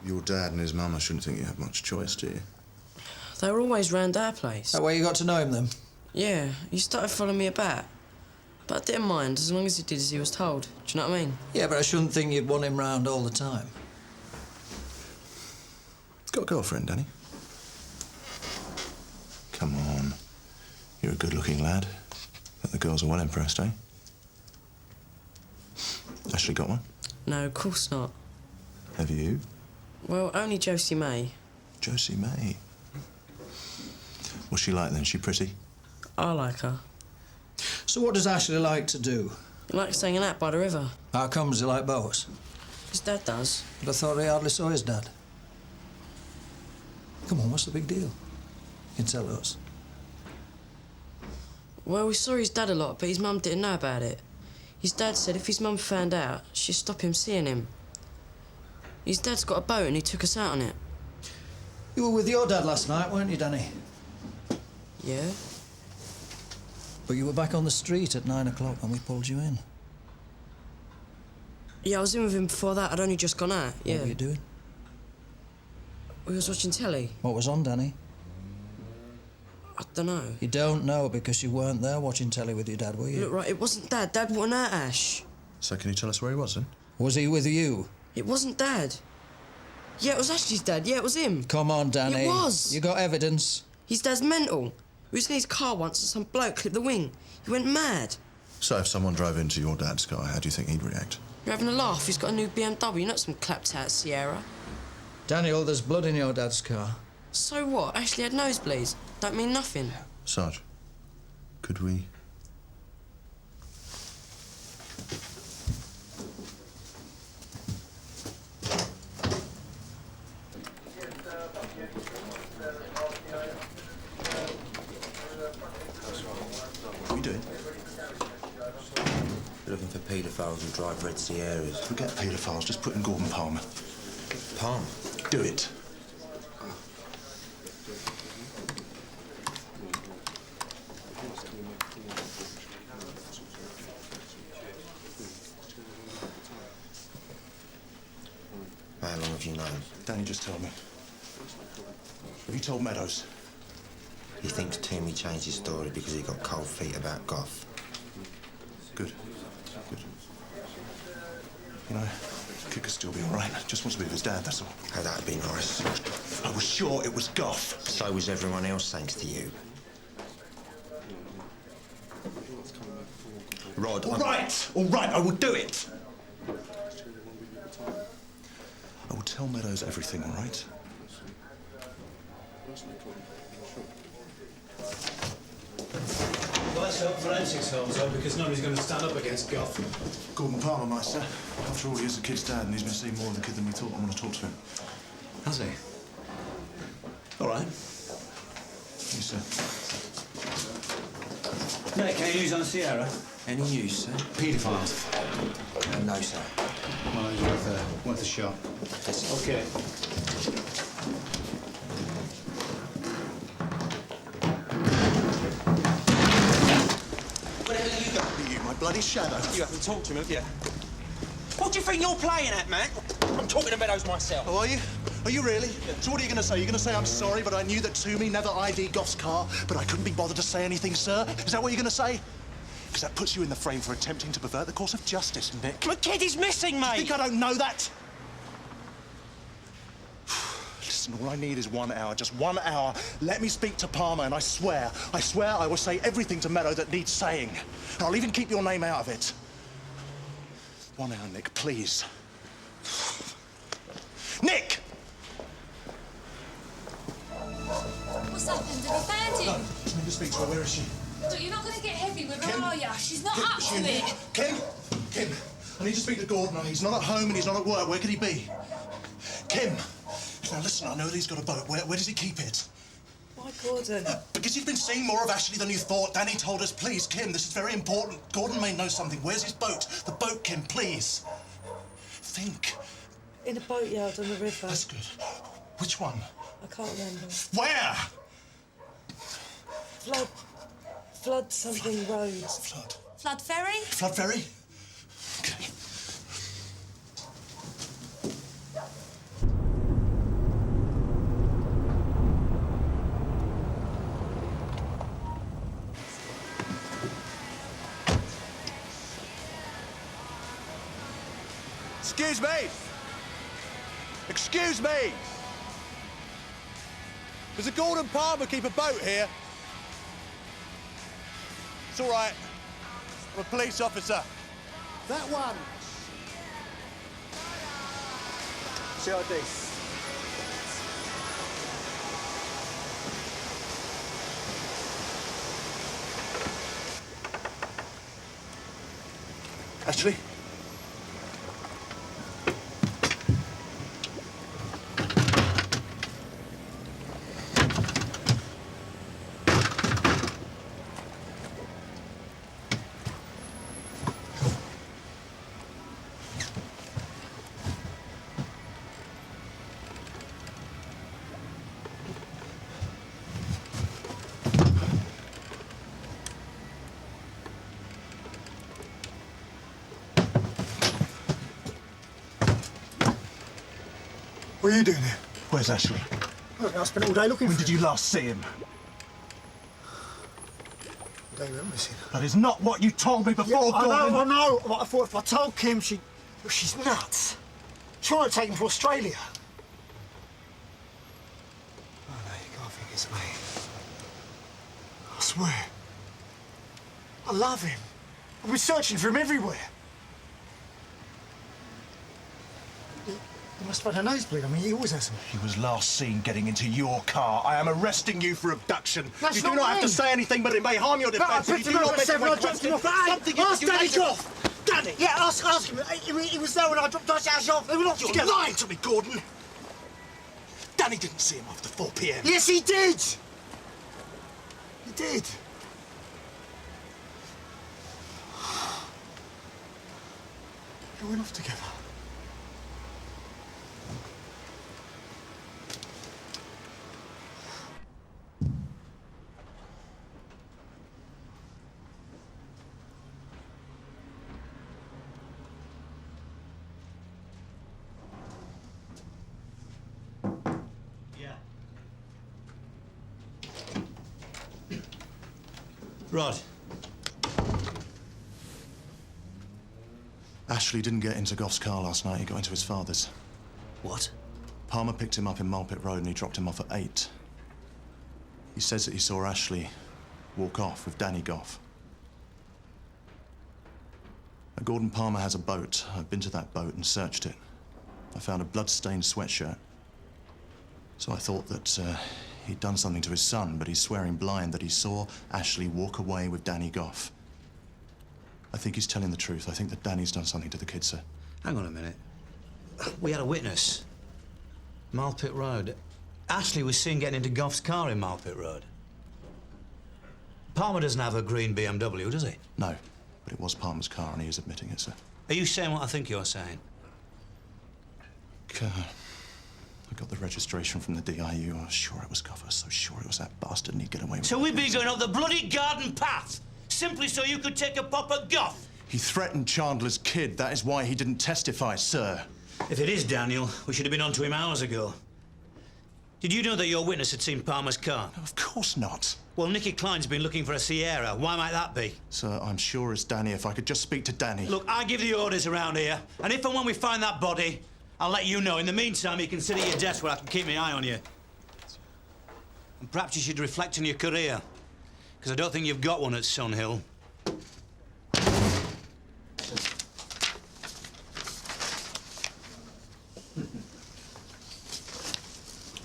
Your dad and his mum, I shouldn't think you have much choice, do you? They were always round our place. That way you got to know him, then? Yeah, he started following me about. But I didn't mind, as long as he did as he was told. Do you know what I mean? Yeah, but I shouldn't think you'd want him round all the time. Got a girlfriend, Danny? Come on. You're a good-looking lad. Bet the girls are well impressed, eh? Ashley got one? No, of course not. Have you? Well, only Josie May. Josie May? What's she like, then? She pretty? I like her. So what does Ashley like to do? He likes hanging out by the river. How comes he like boats? His dad does. But I thought he hardly saw his dad. Come on, what's the big deal? You can tell us. Well, we saw his dad a lot, but his mum didn't know about it. His dad said if his mum found out, she'd stop him seeing him. His dad's got a boat and he took us out on it. You were with your dad last night, weren't you, Danny? Yeah. But you were back on the street at 9 o'clock when we pulled you in. Yeah, I was in with him before that. I'd only just gone out, yeah. What were you doing? We was watching telly. What was on, Danny? I don't know. You don't know because you weren't there watching telly with your dad, were you? Look, right, it wasn't Dad. Dad wasn't at Ash. So can you tell us where he was, then? Was he with you? It wasn't Dad. Yeah, it was Ashley's dad. Yeah, it was him. Come on, Danny. It was. You got evidence? His dad's mental. He was in his car once and some bloke clipped the wing. He went mad. So if someone drove into your dad's car, how do you think he'd react? You're having a laugh. He's got a new BMW, not some clapped-out Sierra. Daniel, there's blood in your dad's car. So what? Ashley had nosebleeds. Don't mean nothing. Sarge, could we... What are you doing? Looking for paedophiles who drive red Sierras. Forget paedophiles, just put in Gordon Palmer. Palm. Do it. How long have you known? Danny just told me. Have you told Meadows? He thinks Toomey changed his story because he got cold feet about Goff. Good. Good. You know, kid could still be all right. Just wants to be with his dad, that's all. Oh, that'd be nice. I was sure it was Goff. So was everyone else, thanks to you. Rod, All right, I will do it. I will tell Meadows everything, all right? Well, let's hope forensics holds up, because nobody's going to stand up against Goff. Gordon Palmer, Meister. After all, he is the kid's dad, and he's been seeing more of the kid than we thought. I want to talk to him. Has he? All right. Yes, sir. Nick, any news on Sierra? Any news, sir? Paedophiles. No, sir. Well, it's worth a shot. Yes. OK. What the hell have you got? You, my bloody shadow. You haven't talked to him, have you? What do you think you're playing at, man? I'm talking to Meadows myself. Oh, are you? Are you really? Yeah. So what are you going to say? You're going to say, I'm sorry, but I knew that Toomey never ID'd Goff's car, but I couldn't be bothered to say anything, sir? Is that what you're going to say? Because that puts you in the frame for attempting to pervert the course of justice, Nick. The kid is missing, mate! Do you think I don't know that? Listen, all I need is 1 hour, just 1 hour. Let me speak to Palmer, and I swear I will say everything to Meadow that needs saying. And I'll even keep your name out of it. 1 hour, Nick, please. Nick! What's happened? Have you found him? No, I need to speak to her. Where is she? Look, you're not going to get heavy with Kim? her, are you? She's not Kim, up to it. Kim, I need to speak to Gordon. He's not at home and he's not at work. Where could he be? Kim! Now listen, I know that he's got a boat. Where does he keep it? Why, Gordon? Because you've been seeing more of Ashley than you thought. Danny told us, please, Kim, this is very important. Gordon may know something. Where's his boat? The boat, Kim, please. Think. In a boatyard on the river. That's good. Which one? I can't remember. Where? Flood something road. Flood Ferry? Flood Ferry? Okay. Excuse me! Excuse me! Does a Gordon Palmer keep a boat here? It's all right. I'm a police officer. That one. CID. Ashley? What are you doing here? Where's Ashley? I spent all day looking When did you last see him? The day we went missing. That is not what you told me before, Gordon. I know. What I thought if I told Kim, she's nuts. She wanted to take him to Australia. Oh, no, you can't think it's me. I swear. I love him. I've been searching for him everywhere. He must have had a nosebleed. I mean, he always has them. He was last seen getting into your car. I am arresting you for abduction. That's you do not not have to me. say anything, but it may harm your But I defence. if picked you him do up not at make 7 my and I dropped him off. something Ask you Danny later. Goff. Danny! Yeah, ask him. He was there when I dropped Ash off. They were not You're together. lying to me, Gordon. Danny didn't see him after 4 p.m. Yes, he did. He did. They went off together. Rod. Ashley didn't get into Goff's car last night. He got into his father's. What? Palmer picked him up in Mulpit Road and he dropped him off at 8. He says that he saw Ashley walk off with Danny Goff. Now, Gordon Palmer has a boat. I've been to that boat and searched it. I found a blood-stained sweatshirt. So I thought that he'd done something to his son, but he's swearing blind that he saw Ashley walk away with Danny Goff. I think he's telling the truth. I think that Danny's done something to the kid, sir. Hang on a minute. We had a witness. Mulpit Road. Ashley was seen getting into Goff's car in Mulpit Road. Palmer doesn't have a green BMW, does he? No, but it was Palmer's car and he is admitting it, sir. Are you saying what I think you're saying? I got the registration from the DIU. I was sure it was Goff. I was so sure it was that bastard and he'd get away with it. So we've been going up the bloody garden path simply so you could take a pop at Goff? He threatened Chandler's kid. That is why he didn't testify, sir. If it is Daniel, we should have been on to him hours ago. Did you know that your witness had seen Palmer's car? No, of course not. Well, Nicky Klein's been looking for a Sierra. Why might that be? Sir, I'm sure it's Danny. If I could just speak to Danny. Look, I give the orders around here, and if and when we find that body, I'll let you know. In the meantime, you can sit at your desk where I can keep my eye on you. And perhaps you should reflect on your career, because I don't think you've got one at Sunhill.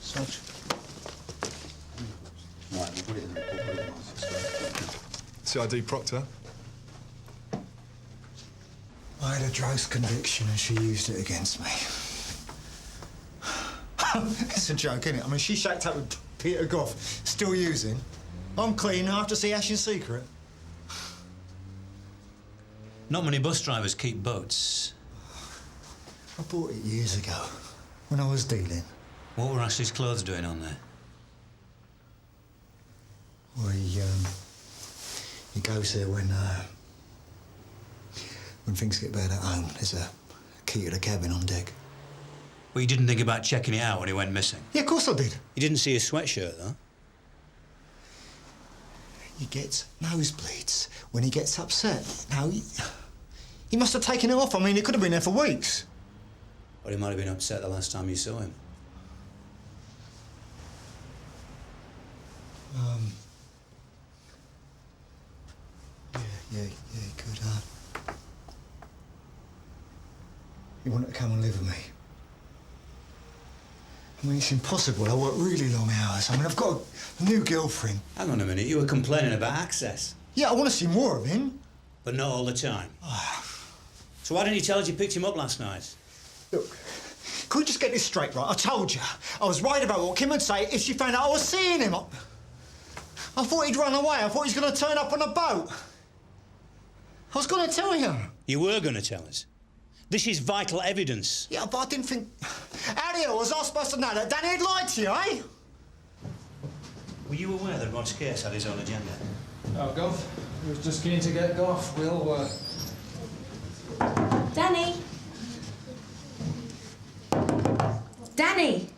Such. Right, we'll put it in the report. CID Proctor. I had a drugs conviction and she used it against me. It's a joke, isn't it? I mean, she shacked up with Peter Goff, still using. I'm clean, I have to see Ash in secret. Not many bus drivers keep boats. I bought it years ago, when I was dealing. What were Ashley's clothes doing on there? Well, he goes there when things get bad at home. There's a key to the cabin on deck. Well, you didn't think about checking it out when he went missing? Yeah, of course I did. You didn't see his sweatshirt, though? He gets nosebleeds when he gets upset. Now, he must have taken it off. I mean, it could have been there for weeks. Or he might have been upset the last time you saw him. Yeah, he could, He wanted to come and live with me. I mean, it's impossible. I work really long hours. I mean, I've got a new girlfriend. Hang on a minute, you were complaining about access. Yeah, I want to see more of him. But not all the time. So why didn't you tell us you picked him up last night? Look, can we just get this straight, right? I told you. I was worried about what Kim would say if she found out I was seeing him. I thought he'd run away. I thought he was going to turn up on a boat. I was going to tell you. You were going to tell us. This is vital evidence. Yeah, but I didn't think... How the hell was I supposed to know that Danny had lied to you, eh? Were you aware that Rod Skase had his own agenda? Oh, Goff. He was just keen to get Goff. We'll, Danny! Danny!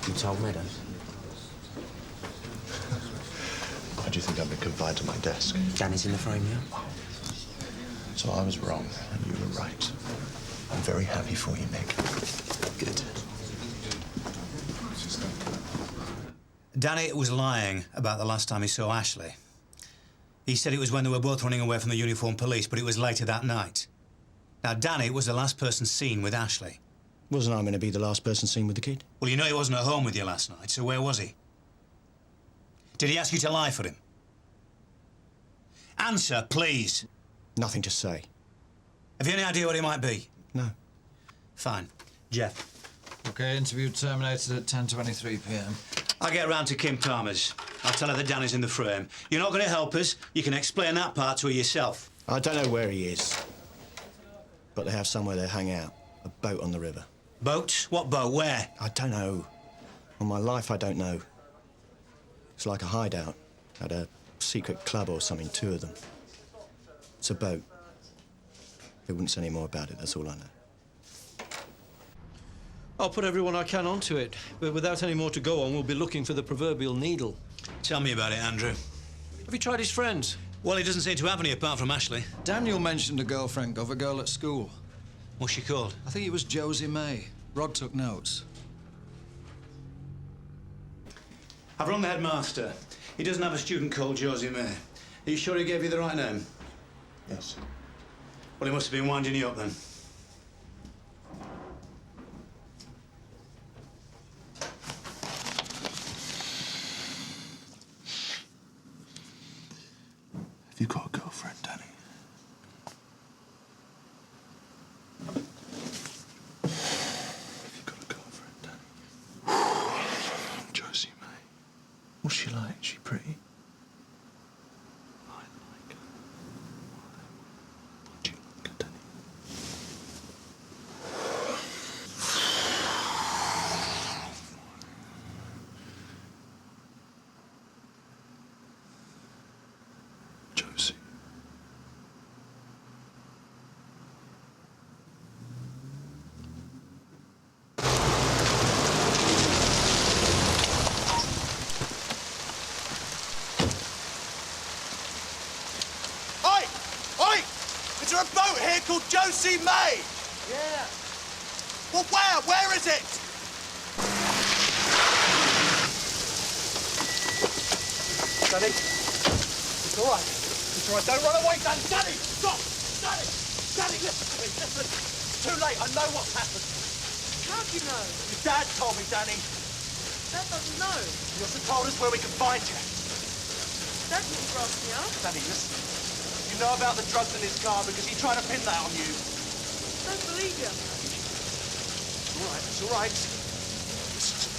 You told Meadows? Why do you think I've been confined to my desk? Danny's in the frame, yeah? So I was wrong, and you were right. I'm very happy for you, Nick. Good. Danny was lying about the last time he saw Ashley. He said it was when they were both running away from the uniformed police, but it was later that night. Now, Danny was the last person seen with Ashley. Wasn't I going to be the last person seen with the kid? Well, you know he wasn't at home with you last night, so where was he? Did he ask you to lie for him? Answer, please. Nothing to say. Have you any idea what he might be? No. Fine. Jeff. OK, interview terminated at 10:23 p.m. I'll get round to Kim Palmer's. I'll tell her that Danny's in the frame. You're not going to help us. You can explain that part to her yourself. I don't know where he is, but they have somewhere they hang out. A boat on the river. Boat? What boat? Where? I don't know. On my life, I don't know. It's like a hideout at a secret club or something, 2 of them. It's a boat. They wouldn't say any more about it, that's all I know. I'll put everyone I can onto it, but without any more to go on, we'll be looking for the proverbial needle. Tell me about it, Andrew. Have you tried his friends? Well, he doesn't seem to have any apart from Ashley. Daniel mentioned a girlfriend of a girl at school. What's she called? I think it was Josie May. Rod took notes. I've rung the headmaster. He doesn't have a student called Josie May. Are you sure he gave you the right name? Yes. Well, he must have been winding you up then. Have you got a girlfriend, Danny? Have you got a girlfriend, Danny? Josie May. What's she like? Is she pretty? I like her. Why do you like her, Danny? Josie. Oi! Oi! Is there a boat here called Josie May? Yeah. Well, where? Where is it? Danny, it's all right. It's all right. Don't run away, Danny. Danny, stop! Danny! Danny, listen to me. Listen. It's too late. I know what's happened. How do you know? Your dad told me, Danny. Dad doesn't know. He also told us where we can find you. Dad wouldn't grass me up. Danny, listen. You know about the drugs in his car because he tried to pin that on you. Don't believe you. It's all right. It's all right. Listen to me.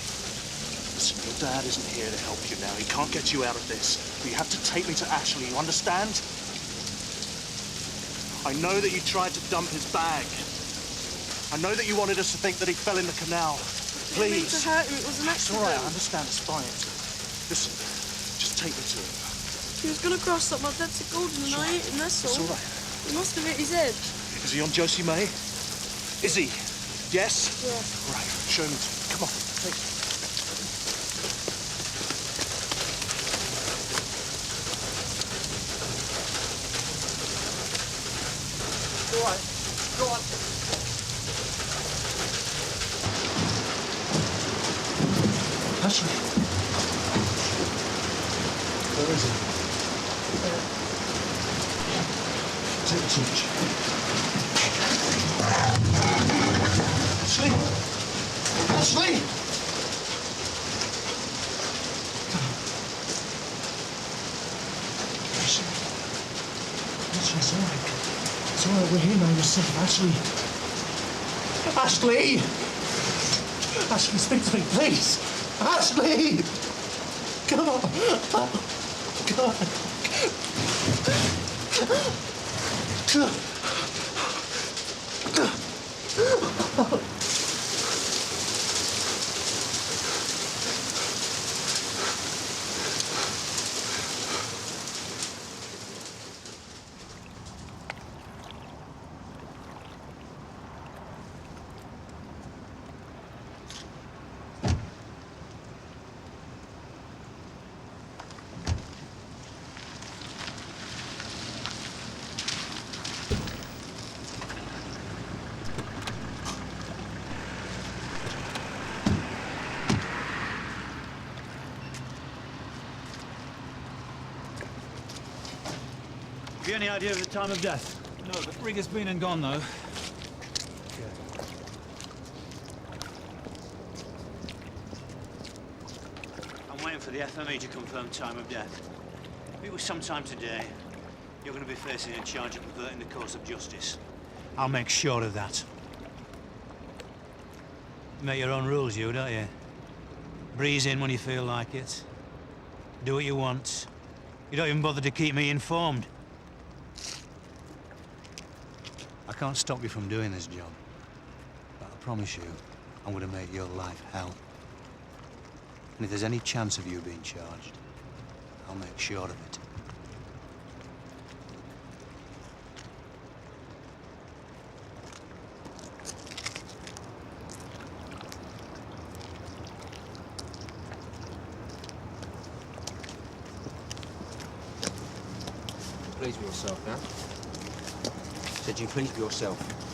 Listen, your dad isn't here to help you now. He can't get you out of this. But you have to take me to Ashley. You understand? I know that you tried to dump his bag. I know that you wanted us to think that he fell in the canal. I didn't mean Please. to hurt him. It was an It's accident. all right. I understand. It's fine. Listen, just take me to him. He was going to grass up my dad's golden and I hit him, that's all. It's all right. He must have hit his head. Is he on Josie May? Is he? Yes? Yeah. All right. Show me to him. Come on. Take me. All right. Go on. Ashley. Where is he? Take the torch. Ashley! Ashley! Ashley. Ashley, it's all right. It's all right, we're here now. You're safe. Ashley. Ashley! Ashley, speak to me, please. Ashley! Come on. Come on. Have you any idea of the time of death? No, the rig has been and gone, though. I'm waiting for the FME to confirm time of death. If it was sometime today, you're going to be facing a charge of perverting the course of justice. I'll make sure of that. You make your own rules, you, don't you? Breeze in when you feel like it. Do what you want. You don't even bother to keep me informed. I can't stop you from doing this job. But I promise you, I'm going to make your life hell. And if there's any chance of you being charged, I'll make sure of it. please with yourself, now? Said you please with yourself.